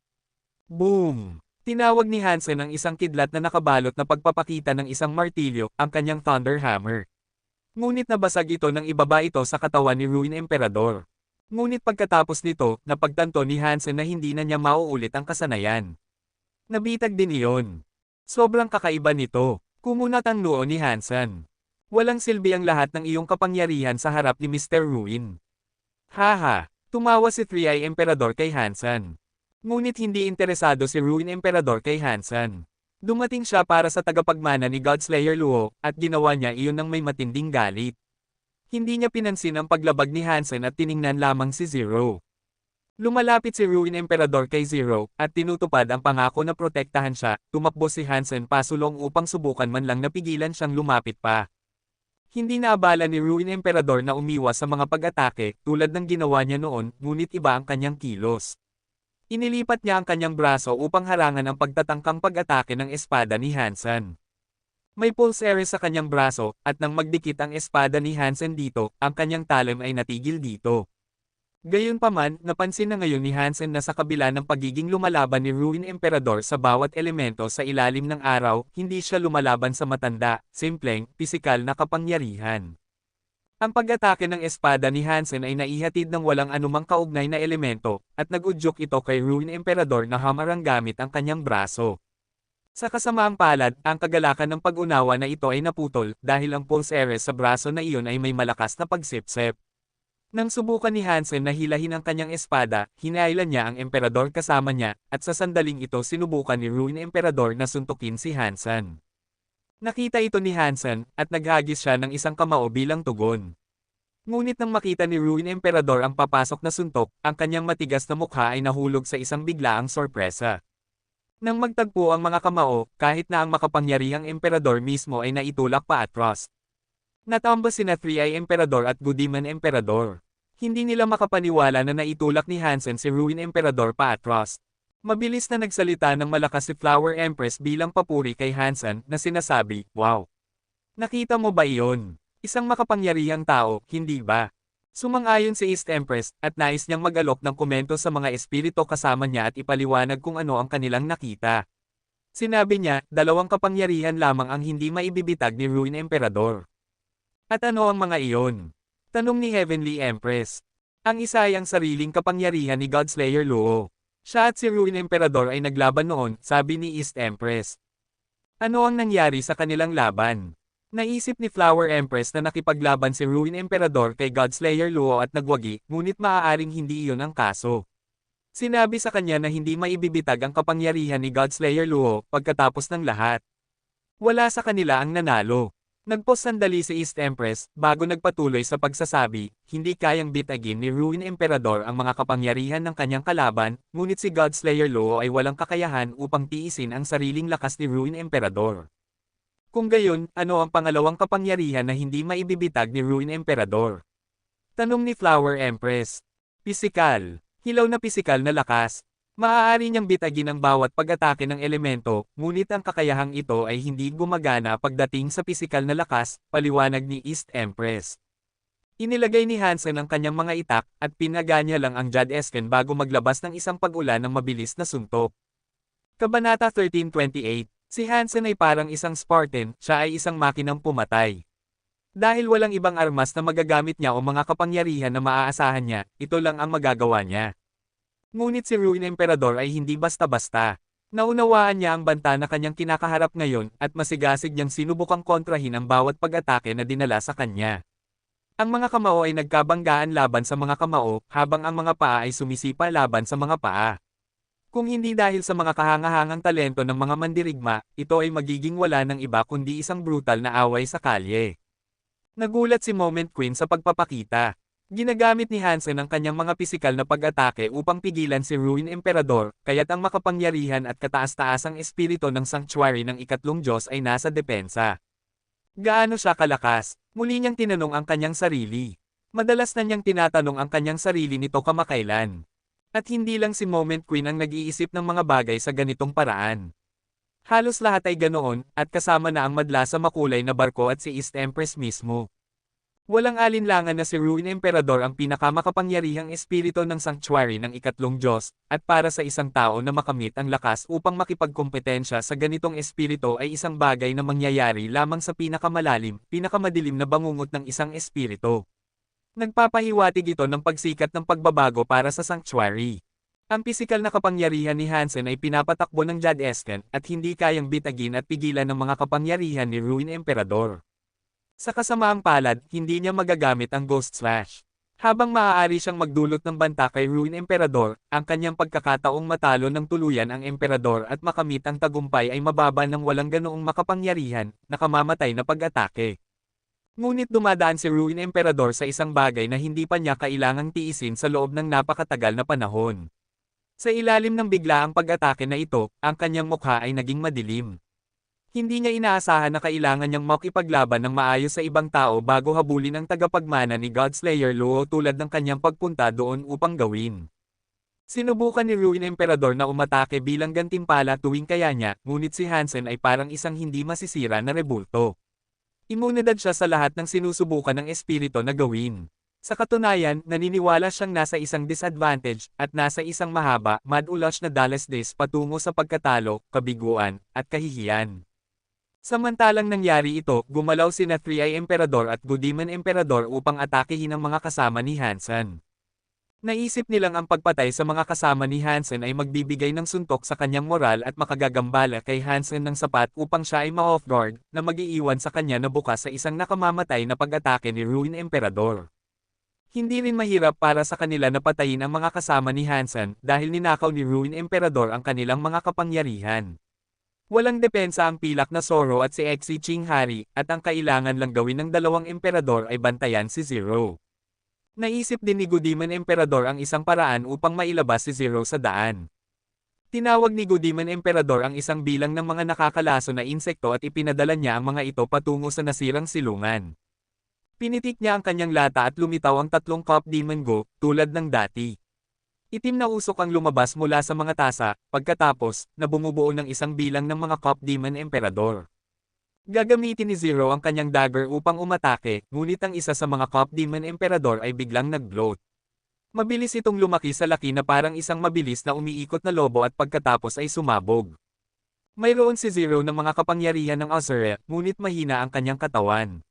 Boom! Tinawag ni Hansen ang isang kidlat na nakabalot na pagpapakita ng isang martilyo, ang kanyang Thunder Hammer. Ngunit nabasag ito nang ibaba ito sa katawan ni Ruin Emperador. Ngunit pagkatapos nito, napagtanto ni Hansen na hindi na niya mauulit ang kasanayan. Nabitag din iyon. Sobrang kakaiba nito. Kumunat ang noo ni Hansen. Walang silbi ang lahat ng iyong kapangyarihan sa harap ni Mr. Ruin. Haha, tumawa si 3i Emperador kay Hansen. Ngunit hindi interesado si Ruin Emperador kay Hansen. Dumating siya para sa tagapagmana ni Godslayer Luo, at ginawa niya iyon ng may matinding galit. Hindi niya pinansin ang paglabag ni Hansen at tiningnan lamang si Zero. Lumalapit si Ruin Emperador kay Zero, at tinutupad ang pangako na protektahan siya. Tumakbo si Hansen pasulong upang subukan man lang napigilan siyang lumapit pa. Hindi naabala ni Ruin Emperador na umiwas sa mga pag-atake, tulad ng ginawa niya noon, ngunit iba ang kanyang kilos. Inilipat niya ang kanyang braso upang harangan ang pagtatangkang pag-atake ng espada ni Hansen. May pulse array sa kanyang braso, at nang magdikit ang espada ni Hansen dito, ang kanyang talon ay natigil dito. Gayunpaman, napansin na ngayon ni Hansen na sa kabila ng pagiging lumalaban ni Ruin Emperador sa bawat elemento sa ilalim ng araw, hindi siya lumalaban sa matanda, simpleng, pisikal na kapangyarihan. Ang pag-atake ng espada ni Hansen ay naihatid ng walang anumang kaugnay na elemento, at nag-udyok ito kay Ruin Emperador na hamarang gamit ang kanyang braso. Sa kasamaang palad, ang kagalakan ng pag-unawa na ito ay naputol, dahil ang pulse array sa braso na iyon ay may malakas na pagsipsip. Nang subukan ni Hansen na hilahin ang kanyang espada, hinailan niya ang Emperador kasama niya, at sa sandaling ito sinubukan ni Ruin Emperador na suntukin si Hansen. Nakita ito ni Hansen, at naghagis siya ng isang kamao bilang tugon. Ngunit nang makita ni Ruin Emperador ang papasok na suntok, ang kanyang matigas na mukha ay nahulog sa isang biglaang sorpresa. Nang magtagpo ang mga kamao, kahit na ang makapangyarihang Emperador mismo ay naitulak pa atras. Natamba sina 3i Emperador at Goodman Emperador. Hindi nila makapaniwala na naitulak ni Hansen si Ruin Emperador pa atras. Mabilis na nagsalita ng malakas si Flower Empress bilang papuri kay Hansen na sinasabi, "Wow! Nakita mo ba iyon? Isang makapangyarihang tao, hindi ba?" Sumang-ayon si East Empress, at nais niyang mag-alok ng komento sa mga espiritu kasama niya at ipaliwanag kung ano ang kanilang nakita. Sinabi niya, dalawang kapangyarihan lamang ang hindi maibibitag ni Ruin Emperador. At ano ang mga iyon? Tanong ni Heavenly Empress. Ang isa ay ang sariling kapangyarihan ni Godslayer Luo. Siya at si Ruin Emperador ay naglaban noon, sabi ni East Empress. Ano ang nangyari sa kanilang laban? Naisip ni Flower Empress na nakipaglaban si Ruin Emperador kay Godslayer Luo at nagwagi, ngunit maaaring hindi iyon ang kaso. Sinabi sa kanya na hindi maibibitag ang kapangyarihan ni Godslayer Luo pagkatapos ng lahat. Wala sa kanila ang nanalo. Nagpos sandali si East Empress, bago nagpatuloy sa pagsasabi, hindi kayang bitagin ni Ruin Emperador ang mga kapangyarihan ng kanyang kalaban, ngunit si Godslayer Luo ay walang kakayahan upang tiisin ang sariling lakas ni Ruin Emperador. Kung gayon, ano ang pangalawang kapangyarihan na hindi maibibitag ni Ruin Emperador? Tanong ni Flower Empress. Pisikal. Hilaw na pisikal na lakas. Maaari niyang bitagin ang bawat pag-atake ng elemento, ngunit ang kakayahang ito ay hindi gumagana pagdating sa pisikal na lakas, paliwanag ni East Empress. Inilagay ni Hansen ang kanyang mga itak, at pinaganya lang ang Jadesken bago maglabas ng isang pag-ulan ng mabilis na suntok. Kabanata 1328. Si Hansen ay parang isang Spartan, siya ay isang makinang pumatay. Dahil walang ibang armas na magagamit niya o mga kapangyarihan na maaasahan niya, ito lang ang magagawa niya. Ngunit si Ruin Emperador ay hindi basta-basta. Naunawaan niya ang banta na kanyang kinakaharap ngayon at masigasig niyang sinubukang kontrahin ang bawat pag-atake na dinala sa kanya. Ang mga kamao ay nagkabanggaan laban sa mga kamao, habang ang mga paa ay sumisipa laban sa mga paa. Kung hindi dahil sa mga kahangahangang talento ng mga mandirigma, ito ay magiging wala ng iba kundi isang brutal na away sa kalye. Nagulat si Moment Queen sa pagpapakita. Ginagamit ni Hansen ang kanyang mga pisikal na pag-atake upang pigilan si Ruin Emperador, kaya't ang makapangyarihan at kataas-taasang espiritu ng sanctuary ng ikatlong Diyos ay nasa depensa. Gaano siya kalakas? Muli niyang tinanong ang kanyang sarili. Madalas na niyang tinatanong ang kanyang sarili nito kamakailan. At hindi lang si Moment Queen ang nag-iisip ng mga bagay sa ganitong paraan. Halos lahat ay ganoon, at kasama na ang madla sa makulay na barko at si East Empress mismo. Walang alinlangan na si Ruin Emperador ang pinakamakapangyarihang espiritu ng sanctuary ng ikatlong Diyos, at para sa isang tao na makamit ang lakas upang makipagkompetensya sa ganitong espiritu ay isang bagay na mangyayari lamang sa pinakamalalim, pinakamadilim na bangungot ng isang espiritu. Nagpapahiwatig ito ng pagsikat ng pagbabago para sa sanctuary. Ang pisikal na kapangyarihan ni Hansen ay pinapatakbo ng Jadesken at hindi kayang bitagin at pigilan ng mga kapangyarihan ni Ruin Emperador. Sa kasamaang palad, hindi niya magagamit ang Ghost Slash. Habang maaari siyang magdulot ng banta kay Ruin Emperador, ang kanyang pagkakataong matalo ng tuluyan ang Emperador at makamit ang tagumpay ay mababa ng walang ganoong makapangyarihan, nakamamatay na pag-atake. Ngunit dumadaan si Ruin Emperador sa isang bagay na hindi pa niya kailangang tiisin sa loob ng napakatagal na panahon. Sa ilalim ng biglaang pag-atake na ito, ang kanyang mukha ay naging madilim. Hindi niya inaasahan na kailangan niyang makipaglaban ng maayos sa ibang tao bago habulin ang tagapagmana ni Godslayer Luo tulad ng kanyang pagpunta doon upang gawin. Sinubukan ni Ruin Emperador na umatake bilang gantimpala tuwing kaya niya, ngunit si Hansen ay parang isang hindi masisira na rebulto. Imunidad siya sa lahat ng sinusubukan ng espiritu na gawin. Sa katunayan, naniniwala siyang nasa isang disadvantage, at nasa isang mahaba, mad-ulash na Dallas Days patungo sa pagkatalo, kabiguan, at kahihiyan. Samantalang nangyari ito, gumalaw sina 3i Emperador at Good-Demon Emperador upang atakehin ang mga kasama ni Hansen. Naisip nilang ang pagpatay sa mga kasama ni Hansen ay magbibigay ng suntok sa kanyang moral at makagagambala kay Hansen ng sapat upang siya ay ma-off-guard, na mag-iiwan sa kanya na bukas sa isang nakamamatay na pag-atake ni Ruin Emperador. Hindi rin mahirap para sa kanila na patayin ang mga kasama ni Hansen dahil ninakaw ni Ruin Emperador ang kanilang mga kapangyarihan. Walang depensa ang pilak na Zoro at si Exi Chinghari, at ang kailangan lang gawin ng dalawang emperador ay bantayan si Zero. Naisip din ni Good-Demon Emperador ang isang paraan upang mailabas si Zero sa daan. Tinawag ni Good-Demon Emperador ang isang bilang ng mga nakakalaso na insekto at ipinadala niya ang mga ito patungo sa nasirang silungan. Pinitik niya ang kanyang lata at lumitaw ang tatlong Cop Demon Go, tulad ng dati. Itim na usok ang lumabas mula sa mga tasa, pagkatapos, na bumubuo ng isang bilang ng mga Cop Demon Emperador. Gagamitin ni Zero ang kanyang dagger upang umatake, ngunit ang isa sa mga Cop Demon Emperador ay biglang nag-bloat. Mabilis itong lumaki sa laki na parang isang mabilis na umiikot na lobo at pagkatapos ay sumabog. Mayroon si Zero ng mga kapangyarihan ng Azure, ngunit mahina ang kanyang katawan.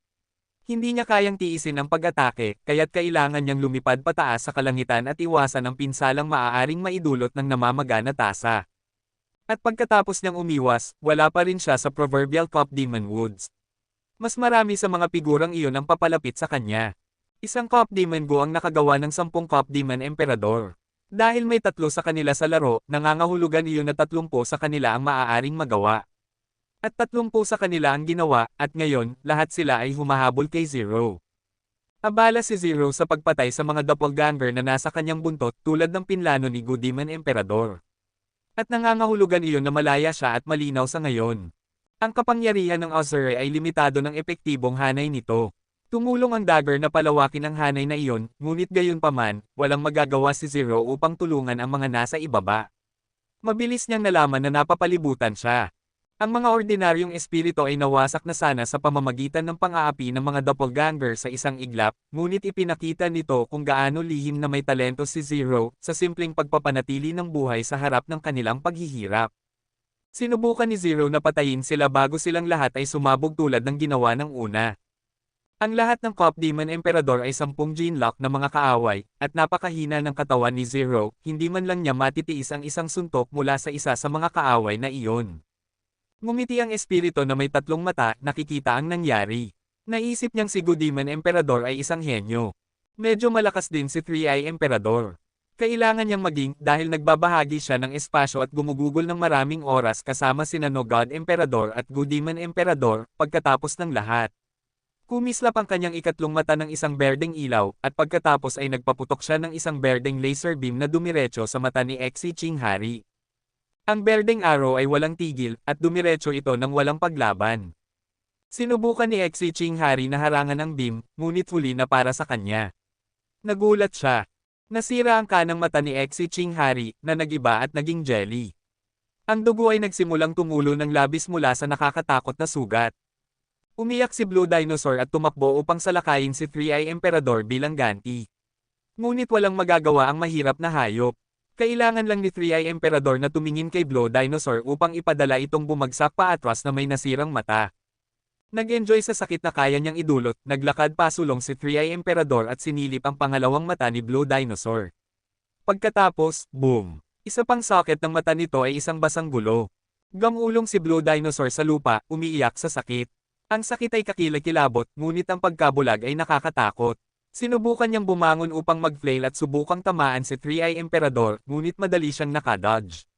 Hindi niya kayang tiisin ang pag-atake, kaya't kailangan niyang lumipad pataas sa kalangitan at iwasan ang pinsalang maaaring maidulot ng namamaga na tasa. At pagkatapos niyang umiwas, wala pa rin siya sa proverbial Cop Demon Woods. Mas marami sa mga figurang iyon ang papalapit sa kanya. Isang Cop Demon Go ang nakagawa ng 10 Cop Demon Emperador. Dahil may 3 sa kanila sa laro, nangangahulugan iyon na 30 sa kanila ang maaaring magawa. At 30 sa kanila ang ginawa, at ngayon, lahat sila ay humahabol kay Zero. Abala si Zero sa pagpatay sa mga doppelganger na nasa kanyang buntot tulad ng pinlano ni Good Demon Emperador. At nangangahulugan iyon na malaya siya at malinaw sa ngayon. Ang kapangyarihan ng Azure ay limitado ng epektibong hanay nito. Tumulong ang dagger na palawakin ang hanay na iyon, ngunit gayunpaman, walang magagawa si Zero upang tulungan ang mga nasa ibaba. Mabilis niyang nalaman na napapalibutan siya. Ang mga ordinaryong espiritu ay nawasak na sana sa pamamagitan ng pang-aapi ng mga doppelganger sa isang iglap, ngunit ipinakita nito kung gaano lihim na may talento si Zero sa simpleng pagpapanatili ng buhay sa harap ng kanilang paghihirap. Sinubukan ni Zero na patayin sila bago silang lahat ay sumabog tulad ng ginawa ng una. Ang lahat ng Cop Demon Emperador ay 10 Genlock na mga kaaway, at napakahina ng katawan ni Zero, hindi man lang niya matitiis ang isang suntok mula sa isa sa mga kaaway na iyon. Ngumiti ang espiritu na may 3 mata, nakikita ang nangyari. Naisip niyang si Good Demon Emperador ay isang henyo. Medyo malakas din si 3-Eye Emperador. Kailangan niyang maging dahil nagbabahagi siya ng espasyo at gumugugol ng maraming oras kasama sina No God Emperador at Good Demon Emperador, pagkatapos ng lahat. Kumislap ang kanyang ikatlong mata ng isang berdeng ilaw, at pagkatapos ay nagpaputok siya ng isang berdeng laser beam na dumiretso sa mata ni Exiching Hari. Ang berdeng arrow ay walang tigil, at dumiretso ito ng walang paglaban. Sinubukan ni Exiching Hari na harangan ang beam, ngunit huli na para sa kanya. Nagulat siya. Nasira ang kanang mata ni Exiching Hari, na nagiba at naging jelly. Ang dugo ay nagsimulang tumulo ng labis mula sa nakakatakot na sugat. Umiyak si Blue Dinosaur at tumakbo upang salakayin si 3-Eye Emperador bilang ganti. Ngunit walang magagawa ang mahirap na hayop. Kailangan lang ni 3-Eye Emperador na tumingin kay Blue Dinosaur upang ipadala itong bumagsak paatras na may nasirang mata. Nag-enjoy sa sakit na kaya niyang idulot, naglakad pasulong si 3-Eye Emperador at sinilip ang pangalawang mata ni Blue Dinosaur. Pagkatapos, boom! Isa pang socket ng mata nito ay isang basang gulo. Gamulong si Blue Dinosaur sa lupa, umiiyak sa sakit. Ang sakit ay kakilakilabot, ngunit ang pagkabulag ay nakakatakot. Sinubukan niyang bumangon upang mag-flail at subukang tamaan si 3-Eye Emperador, ngunit madali siyang nakadodge.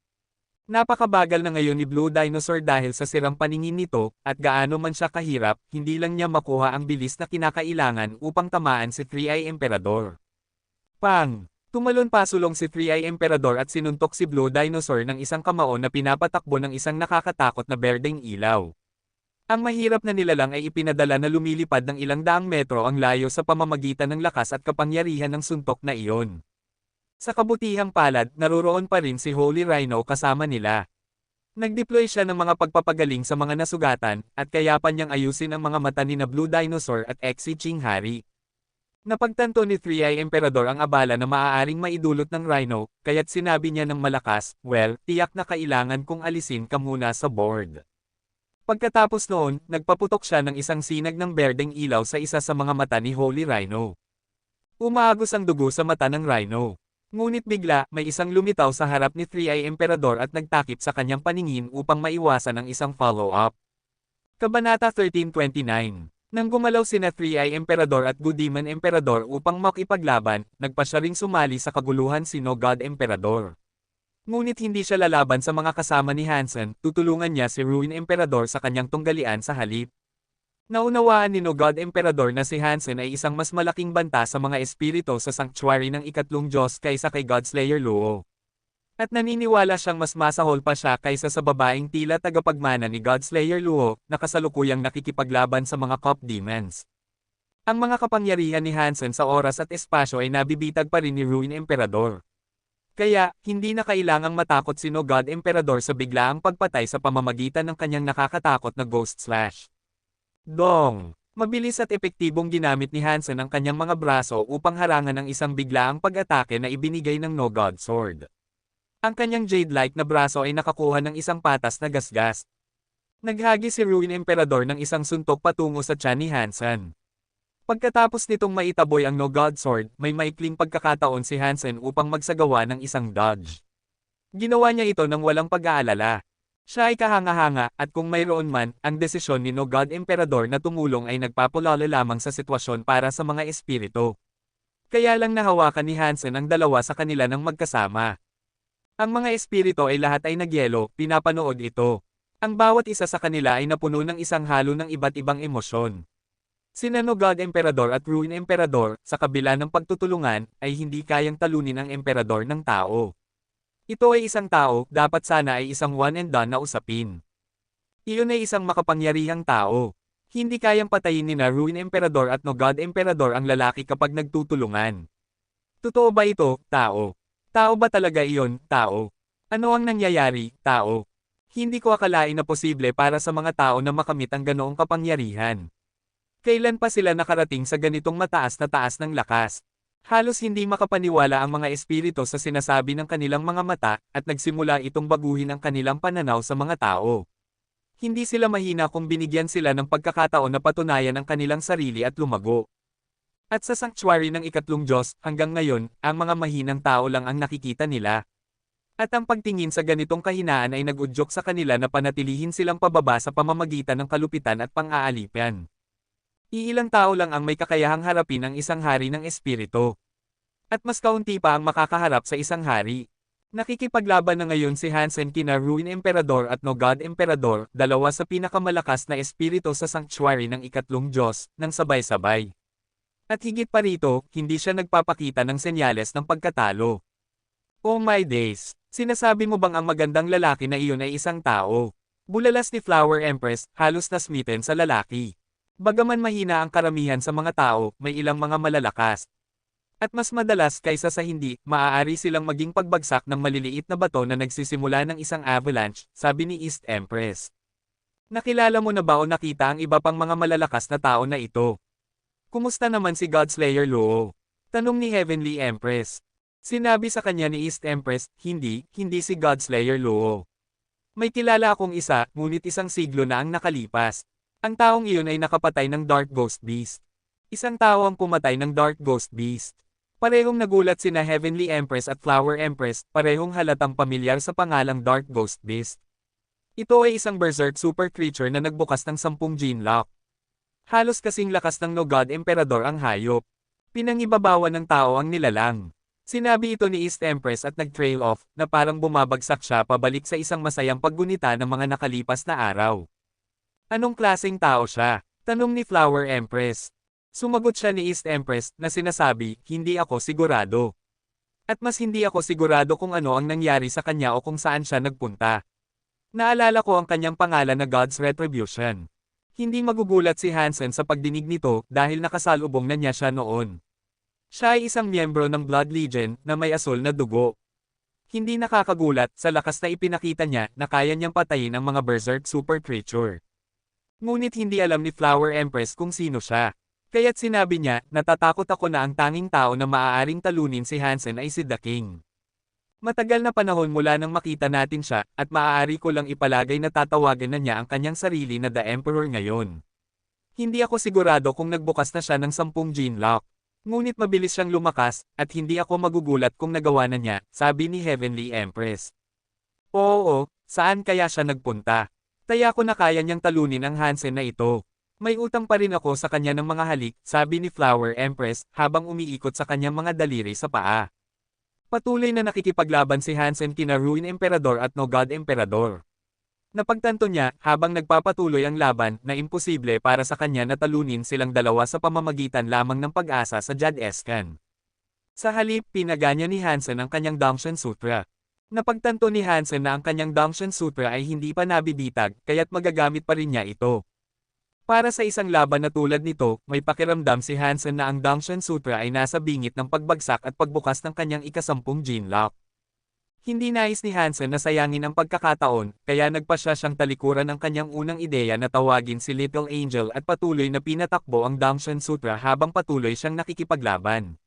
Napakabagal na ngayon ni Blue Dinosaur dahil sa sirang paningin nito, at gaano man siya kahirap, hindi lang niya makuha ang bilis na kinakailangan upang tamaan si 3-Eye Emperador. Pang! Tumalon pasulong si 3-Eye Emperador at sinuntok si Blue Dinosaur ng isang kamao na pinapatakbo ng isang nakakatakot na berdeng ilaw. Ang mahirap na nilalang ay ipinadala na lumilipad ng ilang daang metro ang layo sa pamamagitan ng lakas at kapangyarihan ng suntok na iyon. Sa kabutihang palad, naroroon pa rin si Holy Rhino kasama nila. Nag-deploy siya ng mga pagpapagaling sa mga nasugatan, at kayapan niyang ayusin ang mga mata ni na Blue Dinosaur at Exiching Hari. Napagtanto ni 3-Eye Emperador ang abala na maaaring maidulot ng Rhino, kaya't sinabi niya ng malakas, "Well, tiyak na kailangan kong alisin ka muna sa board." Pagkatapos noon, nagpaputok siya ng isang sinag ng berdeng ilaw sa isa sa mga mata ni Holy Rhino. Umaagos ang dugo sa mata ng Rhino. Ngunit bigla, may isang lumitaw sa harap ni 3-Eye Emperador at nagtakip sa kanyang paningin upang maiwasan ang isang follow-up. Kabanata 1329. Nang gumalaw sina 3-Eye Emperador at Good Demon Emperador upang makipaglaban, nagpa siya ring sumali sa kaguluhan si No God Emperador. Ngunit hindi siya lalaban sa mga kasama ni Hansen, tutulungan niya si Ruin Emperador sa kanyang tunggalian sa halip. Naunawaan ni No God Emperador na si Hansen ay isang mas malaking banta sa mga espiritu sa sanctuary ng ikatlong Diyos kaysa kay Godslayer Luo. At naniniwala siyang mas masahol pa siya kaysa sa babaeng tila tagapagmana ni Godslayer Luo, na kasalukuyang nakikipaglaban sa mga Cop Demons. Ang mga kapangyarihan ni Hansen sa oras at espasyo ay nabibitag pa rin ni Ruin Emperador. Kaya, hindi na kailangang matakot si No God Emperador sa biglaang pagpatay sa pamamagitan ng kanyang nakakatakot na Ghost Slash. Dong! Mabilis at epektibong ginamit ni Hansen ang kanyang mga braso upang harangan ang isang biglaang pag-atake na ibinigay ng No God Sword. Ang kanyang jade-like na braso ay nakakuha ng isang patas na gasgas. Naghagi si Ruin Emperador ng isang suntok patungo sa tiyan ni Hansen. Pagkatapos nitong maitaboy ang No God Sword, may maikling pagkakataon si Hansen upang magsagawa ng isang dodge. Ginawa niya ito nang walang pag-aalala. Siya ay kahanga-hanga, at kung mayroon man, ang desisyon ni No God Emperador na tumulong ay nagpapalala lamang sa sitwasyon para sa mga espiritu. Kaya lang nahawakan ni Hansen ang dalawa sa kanila ng magkasama. Ang mga espiritu ay lahat ay nagyelo, pinapanood ito. Ang bawat isa sa kanila ay napuno ng isang halo ng iba't ibang emosyon. Sina God Emperador at Ruin Emperador, sa kabila ng pagtutulungan, ay hindi kayang talunin ang Emperador ng tao. Ito ay isang tao, dapat sana ay isang one and done na usapin. Iyon ay isang makapangyarihang tao. Hindi kayang patayin ni Ruin Emperador at God Emperador ang lalaki kapag nagtutulungan. Totoo ba ito, tao? Tao ba talaga iyon, tao? Ano ang nangyayari, tao? Hindi ko akalain na posible para sa mga tao na makamit ang ganoong kapangyarihan. Kailan pa sila nakarating sa ganitong mataas na taas ng lakas? Halos hindi makapaniwala ang mga espiritu sa sinasabi ng kanilang mga mata, at nagsimula itong baguhin ang kanilang pananaw sa mga tao. Hindi sila mahina kung binigyan sila ng pagkakataon na patunayan ang kanilang sarili at lumago. At sa sanctuary ng ikatlong Diyos, hanggang ngayon, ang mga mahinang tao lang ang nakikita nila. At ang pagtingin sa ganitong kahinaan ay nag-udyok sa kanila na panatilihin silang pababa sa pamamagitan ng kalupitan at pang-aalipan. Iilang tao lang ang may kakayahang harapin ang isang hari ng espiritu. At mas kaunti pa ang makakaharap sa isang hari. Nakikipaglaban na ngayon si Hansen kina Ruin Emperador at God Emperador, dalawa sa pinakamalakas na espiritu sa sanctuary ng ikatlong Diyos, ng sabay-sabay. At higit pa rito, hindi siya nagpapakita ng senyales ng pagkatalo. Oh my days! Sinasabi mo bang ang magandang lalaki na iyon ay isang tao? Bulalas ni Flower Empress, halos na smitten sa lalaki. Bagaman mahina ang karamihan sa mga tao, may ilang mga malalakas. At mas madalas kaysa sa hindi, maaari silang maging pagbagsak ng maliliit na bato na nagsisimula ng isang avalanche, sabi ni East Empress. Nakilala mo na ba o nakita ang iba pang mga malalakas na tao na ito? Kumusta naman si Godslayer Luo? Tanong ni Heavenly Empress. Sinabi sa kanya ni East Empress, hindi si Godslayer Luo. May kilala akong isa, ngunit isang siglo na ang nakalipas. Ang taong iyon ay nakapatay ng Dark Ghost Beast. Isang tao ang pumatay ng Dark Ghost Beast. Parehong nagulat sina Heavenly Empress at Flower Empress, parehong halatang pamilyar sa pangalang Dark Ghost Beast. Ito ay isang berserk super creature na nagbukas ng 10 gene lock. Halos kasing lakas ng God Emperador ang hayop. Pinangibabawan ng tao ang nilalang. Sinabi ito ni East Empress at nag-trail off, na parang bumabagsak siya pabalik sa isang masayang paggunita ng mga nakalipas na araw. Anong klaseng tao siya? Tanong ni Flower Empress. Sumagot siya ni East Empress, na sinasabi, hindi ako sigurado. At mas hindi ako sigurado kung ano ang nangyari sa kanya o kung saan siya nagpunta. Naalala ko ang kanyang pangalan na God's Retribution. Hindi magugulat si Hansen sa pagdinig nito dahil nakasalubong na niya siya noon. Siya ay isang miyembro ng Blood Legion na may asul na dugo. Hindi nakakagulat sa lakas na ipinakita niya na kaya niyang patayin ang mga berserk super creature. Ngunit hindi alam ni Flower Empress kung sino siya. Kaya't sinabi niya, natatakot ako na ang tanging tao na maaaring talunin si Hansen ay si The King. Matagal na panahon mula nang makita natin siya, at maaari ko lang ipalagay na tatawagan na niya ang kanyang sarili na The Emperor ngayon. Hindi ako sigurado kung nagbukas na siya ng 10 gene lock. Ngunit mabilis siyang lumakas, at hindi ako magugulat kung nagawa na niya, sabi ni Heavenly Empress. Oo, saan kaya siya nagpunta? Taya ko na kaya niyang talunin ang Hansen na ito. May utang pa rin ako sa kanya ng mga halik, sabi ni Flower Empress, habang umiikot sa kanyang mga daliri sa paa. Patuloy na nakikipaglaban si Hansen kina Ruin Emperador at God Emperador. Napagtanto niya, habang nagpapatuloy ang laban, na imposible para sa kanya na talunin silang dalawa sa pamamagitan lamang ng pag-asa sa Jad Escan. Sa halip, pinaganya ni Hansen ang kanyang Dangshan Sutra. Napagtanto ni Hansen na ang kanyang Dangshan Sutra ay hindi pa nabibitag, kaya't magagamit pa rin niya ito. Para sa isang laban na tulad nito, may pakiramdam si Hansen na ang Dangshan Sutra ay nasa bingit ng pagbagsak at pagbukas ng kanyang ika-10 gene lock. Hindi nais ni Hansen na sayangin ang pagkakataon, kaya nagpasya siyang talikuran ang kanyang unang ideya na tawagin si Little Angel at patuloy na pinatakbo ang Dangshan Sutra habang patuloy siyang nakikipaglaban.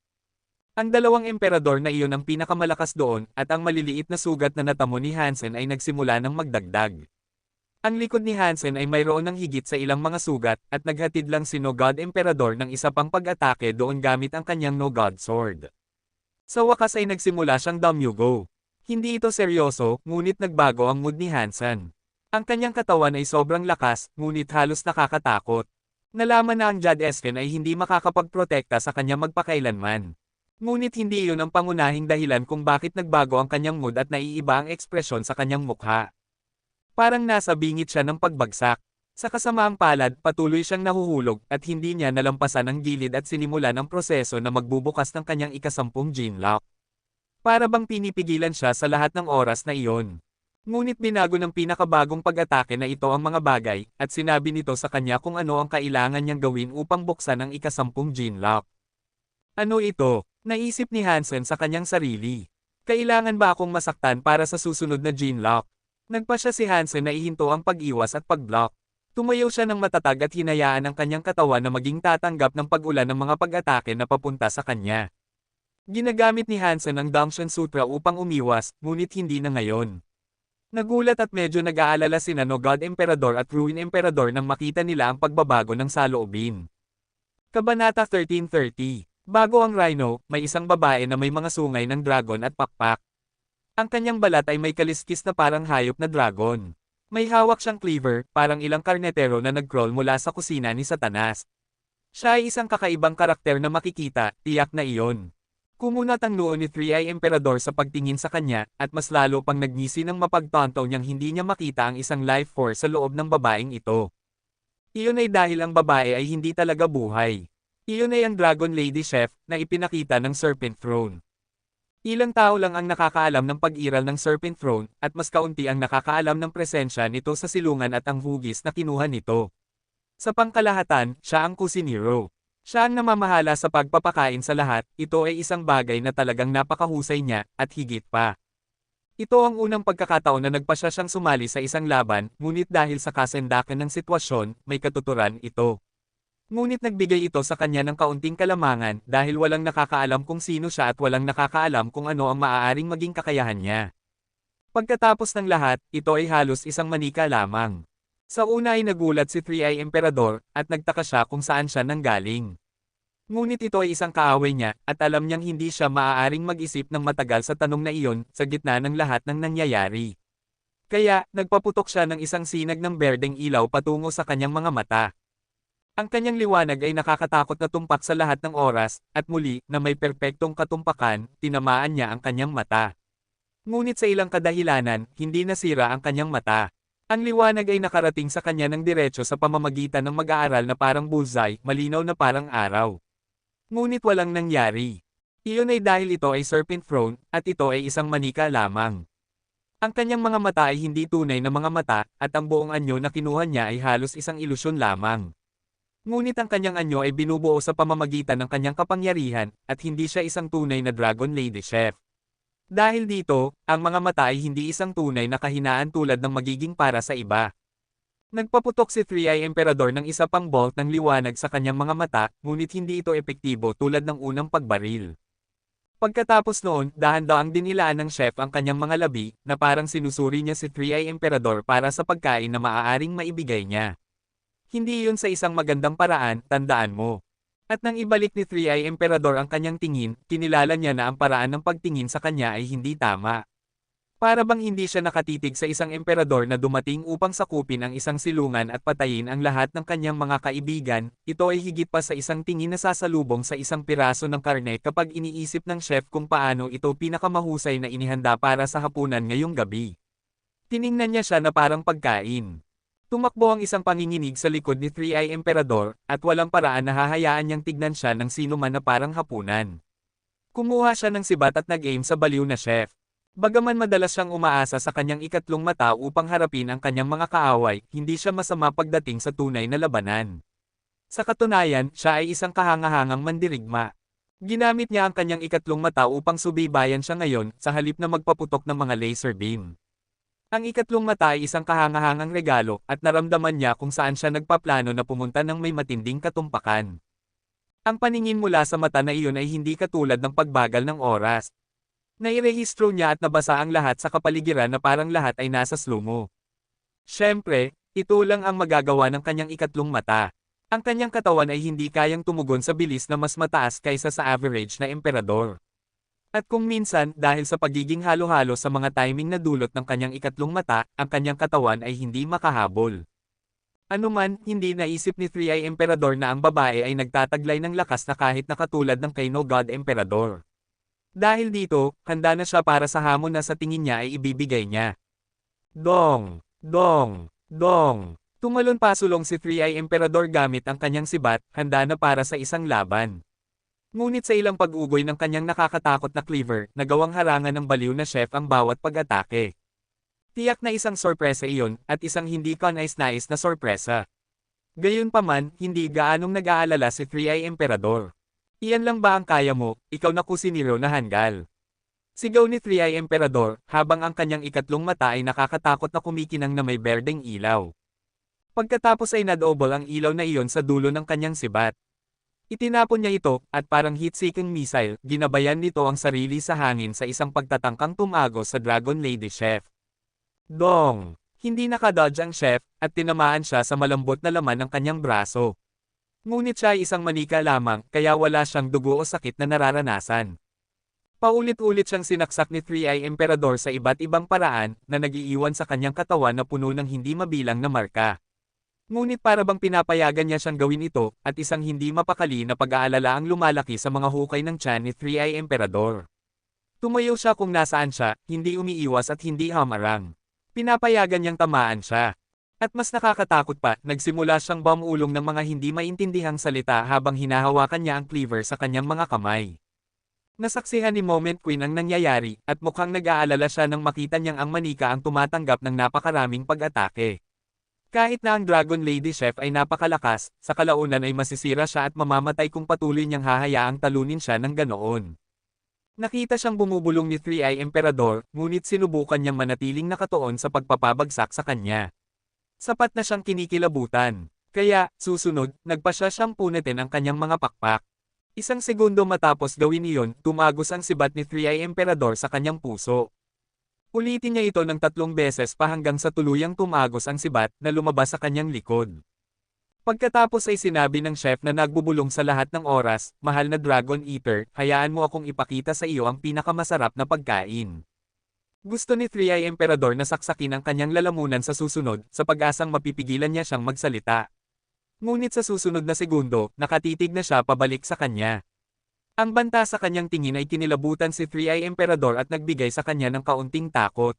Ang dalawang emperador na iyon ang pinakamalakas doon, at ang maliliit na sugat na natamo ni Hansen ay nagsimula ng magdagdag. Ang likod ni Hansen ay mayroon ng higit sa ilang mga sugat, at naghatid lang si God Emperador ng isa pang pag-atake doon gamit ang kanyang God Sword. Sa wakas ay nagsimula siyang Damyugo. Hindi ito seryoso, ngunit nagbago ang mood ni Hansen. Ang kanyang katawan ay sobrang lakas, ngunit halos nakakatakot. Nalaman na ang Jad Escan ay hindi makakapagprotekta sa kanya magpakailanman. Ngunit hindi iyon ang pangunahing dahilan kung bakit nagbago ang kanyang mood at naiiba ang ekspresyon sa kanyang mukha. Parang nasa bingit siya ng pagbagsak. Sa kasamaang palad, patuloy siyang nahuhulog at hindi niya nalampasan ang gilid at sinimulan ang proseso na magbubukas ng kanyang ikasampung gene lock. Para bang pinipigilan siya sa lahat ng oras na iyon. Ngunit binago ng pinakabagong pag-atake na ito ang mga bagay, at sinabi nito sa kanya kung ano ang kailangan niyang gawin upang buksan ang ikasampung gene lock. Ano ito? Naisip ni Hansen sa kanyang sarili. Kailangan ba akong masaktan para sa susunod na gene lock? Nagpa siya si Hansen na ihinto ang pag-iwas at pag-block. Tumayo siya ng matatag at hinayaan ang kanyang katawan na maging tatanggap ng pag-ulan ng mga pag-atake na papunta sa kanya. Ginagamit ni Hansen ang Dangshan Sutra upang umiwas, ngunit hindi na ngayon. Nagulat at medyo nag-aalala sina No God Emperador at Ruin Emperador nang makita nila ang pagbabago ng saloobin. Kabanata 1330. Bago ang Rhino, may isang babae na may mga sungay ng dragon at pakpak. Ang kanyang balat ay may kaliskis na parang hayop na dragon. May hawak siyang cleaver, parang ilang karnetero na nag-crawl mula sa kusina ni Satanas. Siya ay isang kakaibang karakter na makikita, tiyak na iyon. Kumunat ang noo ni Three-Eye Emperador sa pagtingin sa kanya, at mas lalo pang nagngisi ng mapagtanto niyang hindi niya makita ang isang life force sa loob ng babaeng ito. Iyon ay dahil ang babae ay hindi talaga buhay. Iyon ay ang Dragon Lady Chef, na ipinakita ng Serpent Throne. Ilang tao lang ang nakakaalam ng pag-iral ng Serpent Throne, at mas kaunti ang nakakaalam ng presensya nito sa silungan at ang hugis na kinuha nito. Sa pangkalahatan, siya ang kusinero. Siya ang namamahala sa pagpapakain sa lahat, ito ay isang bagay na talagang napakahusay niya, at higit pa. Ito ang unang pagkakataon na nagpasya siyang sumali sa isang laban, ngunit dahil sa kasendakan ng sitwasyon, may katuturan ito. Ngunit nagbigay ito sa kanya ng kaunting kalamangan dahil walang nakakaalam kung sino siya at walang nakakaalam kung ano ang maaaring maging kakayahan niya. Pagkatapos ng lahat, ito ay halos isang manika lamang. Sa una ay nagulat si Three-Eye Emperador, at nagtaka siya kung saan siya nanggaling. Ngunit ito ay isang kaaway niya, at alam niyang hindi siya maaaring mag-isip ng matagal sa tanong na iyon, sa gitna ng lahat ng nangyayari. Kaya, nagpaputok siya ng isang sinag ng berdeng ilaw patungo sa kanyang mga mata. Ang kanyang liwanag ay nakakatakot na tumpak sa lahat ng oras, at muli, na may perpektong katumpakan, tinamaan niya ang kanyang mata. Ngunit sa ilang kadahilanan, hindi nasira ang kanyang mata. Ang liwanag ay nakarating sa kanya ng diretso sa pamamagitan ng mag-aaral na parang bullseye, malinaw na parang araw. Ngunit walang nangyari. Iyon ay dahil ito ay Serpent Throne, at ito ay isang manika lamang. Ang kanyang mga mata ay hindi tunay na mga mata, at ang buong anyo na kinuha niya ay halos isang ilusyon lamang. Ngunit ang kanyang anyo ay binubuo sa pamamagitan ng kanyang kapangyarihan, at hindi siya isang tunay na Dragon Lady Chef. Dahil dito, ang mga mata ay hindi isang tunay na kahinaan tulad ng magiging para sa iba. Nagpaputok si Three-Eye Emperador ng isa pang bolt ng liwanag sa kanyang mga mata, ngunit hindi ito epektibo tulad ng unang pagbaril. Pagkatapos noon, dahan-daang dinilaan ng chef ang kanyang mga labi, na parang sinusuri niya si Three-Eye Emperador para sa pagkain na maaaring maibigay niya. Hindi iyon sa isang magandang paraan, tandaan mo. At nang ibalik ni Three-Eye Emperador ang kanyang tingin, kinilala niya na ang paraan ng pagtingin sa kanya ay hindi tama. Para bang hindi siya nakatitig sa isang emperador na dumating upang sakupin ang isang silungan at patayin ang lahat ng kanyang mga kaibigan, ito ay higit pa sa isang tingin na sasalubong sa isang piraso ng karne kapag iniisip ng chef kung paano ito pinakamahusay na inihanda para sa hapunan ngayong gabi. Tiningnan niya siya na parang pagkain. Tumakbo ang isang panginginig sa likod ni Three-Eye Emperador, at walang paraan na hahayaan niyang tignan siya ng sino man na parang hapunan. Kumuha siya ng sibat at nag-aim sa baliw na chef. Bagaman madalas siyang umaasa sa kanyang ikatlong mata upang harapin ang kanyang mga kaaway, hindi siya masama pagdating sa tunay na labanan. Sa katunayan, siya ay isang kahangahangang mandirigma. Ginamit niya ang kanyang ikatlong mata upang subaybayan siya ngayon, sa halip na magpaputok ng mga laser beam. Ang ikatlong mata ay isang kahangahangang regalo, at naramdaman niya kung saan siya nagpaplano na pumunta ng may matinding katumpakan. Ang paningin mula sa mata na iyon ay hindi katulad ng pagbagal ng oras. Nairehistro niya at nabasa ang lahat sa kapaligiran na parang lahat ay nasa slow-mo. Siyempre, ito lang ang magagawa ng kanyang ikatlong mata. Ang kanyang katawan ay hindi kayang tumugon sa bilis na mas mataas kaysa sa average na emperador. At kung minsan, dahil sa pagiging halo-halo sa mga timing na dulot ng kanyang ikatlong mata, ang kanyang katawan ay hindi makahabol. Anuman, hindi naisip ni Three-Eye Emperador na ang babae ay nagtataglay ng lakas na kahit nakatulad ng kay No God Emperador. Dahil dito, handa na siya para sa hamon na sa tingin niya ay ibibigay niya. Dong! Dong! Dong! Tumalon pasulong si 3i Emperador gamit ang kanyang sibat, handa na para sa isang laban. Ngunit sa ilang pag-ugoy ng kanyang nakakatakot na cleaver, nagawang harangan ng baliw na chef ang bawat pag-atake. Tiyak na isang sorpresa iyon, at isang hindi kanais-nais na sorpresa. Gayunpaman, hindi gaanong nag-aalala si 3i Emperador. Iyan lang ba ang kaya mo, ikaw na kusinero na hanggal? Sigaw ni 3i Emperador, habang ang kanyang ikatlong mata ay nakakatakot na kumikinang na may berdeng ilaw. Pagkatapos ay nadobol ang ilaw na iyon sa dulo ng kanyang sibat. Itinapon niya ito, at parang heat-seeking missile, ginabayan nito ang sarili sa hangin sa isang pagtatangkang tumagos sa Dragon Lady Chef. Dong! Hindi nakadodge ang chef, at tinamaan siya sa malambot na laman ng kanyang braso. Ngunit siya ay isang manika lamang, kaya wala siyang dugo o sakit na nararanasan. Paulit-ulit siyang sinaksak ni 3i Emperador sa iba't ibang paraan, na nagiiwan sa kanyang katawan na puno ng hindi mabilang na marka. Ngunit para bang pinapayagan niya siyang gawin ito, at isang hindi mapakali na pag-aalala ang lumalaki sa mga hukay ng tiyan ni 3i Emperador. Tumayo siya kung nasaan siya, hindi umiiwas at hindi hamarang. Pinapayagan niyang tamaan siya. At mas nakakatakot pa, nagsimula siyang bumulong ng mga hindi maintindihang salita habang hinahawakan niya ang cleaver sa kanyang mga kamay. Nasaksihan ni Moment Queen ang nangyayari, at mukhang nag-aalala siya nang makita niyang ang manika ang tumatanggap ng napakaraming pag-atake. Kahit na ang Dragon Lady Chef ay napakalakas, sa kalaunan ay masisira siya at mamamatay kung patuloy niyang hahayaang talunin siya ng ganoon. Nakita siyang bumubulong ni 3i Emperador, ngunit sinubukan niyang manatiling nakatuon sa pagpapabagsak sa kanya. Sapat na siyang kinikilabutan. Kaya, susunod, nagpasya siyang punitin ang kanyang mga pakpak. Isang segundo matapos gawin iyon, tumagos ang sibat ni 3i Emperador sa kanyang puso. Ulitin niya ito ng 3 beses pa hanggang sa tuluyang tumagos ang sibat na lumabas sa kanyang likod. Pagkatapos ay sinabi ng chef na nagbubulong sa lahat ng oras, "Mahal na Dragon Eater, hayaan mo akong ipakita sa iyo ang pinakamasarap na pagkain." Gusto ni 3i Emperador na saksakin ang kanyang lalamunan sa susunod, sa pag-asang mapipigilan niya siyang magsalita. Ngunit sa susunod na segundo, nakatitig na siya pabalik sa kanya. Ang banta sa kanyang tingin ay kinilabutan si 3i Emperador at nagbigay sa kanya ng kaunting takot.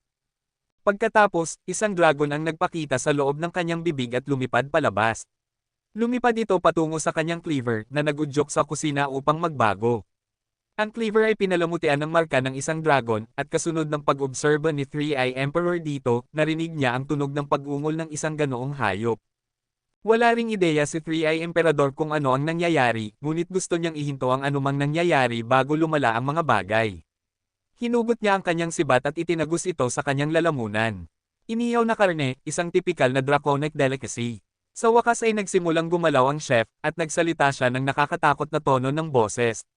Pagkatapos, isang dragon ang nagpakita sa loob ng kanyang bibig at lumipad palabas. Lumipad ito patungo sa kanyang cleaver na nagudyok sa kusina upang magbago. Ang cleaver ay pinalamutian ng marka ng isang dragon, at kasunod ng pag-obserba ni 3i Emperor dito, narinig niya ang tunog ng pag-ungol ng isang ganoong hayop. Wala ring ideya si 3i Emperador kung ano ang nangyayari, ngunit gusto niyang ihinto ang anumang nangyayari bago lumala ang mga bagay. Hinugot niya ang kanyang sibat at itinagos ito sa kanyang lalamunan. Inihaw na karne, isang tipikal na draconic delicacy. Sa wakas ay nagsimulang gumalaw ang chef, at nagsalita siya ng nakakatakot na tono ng boses.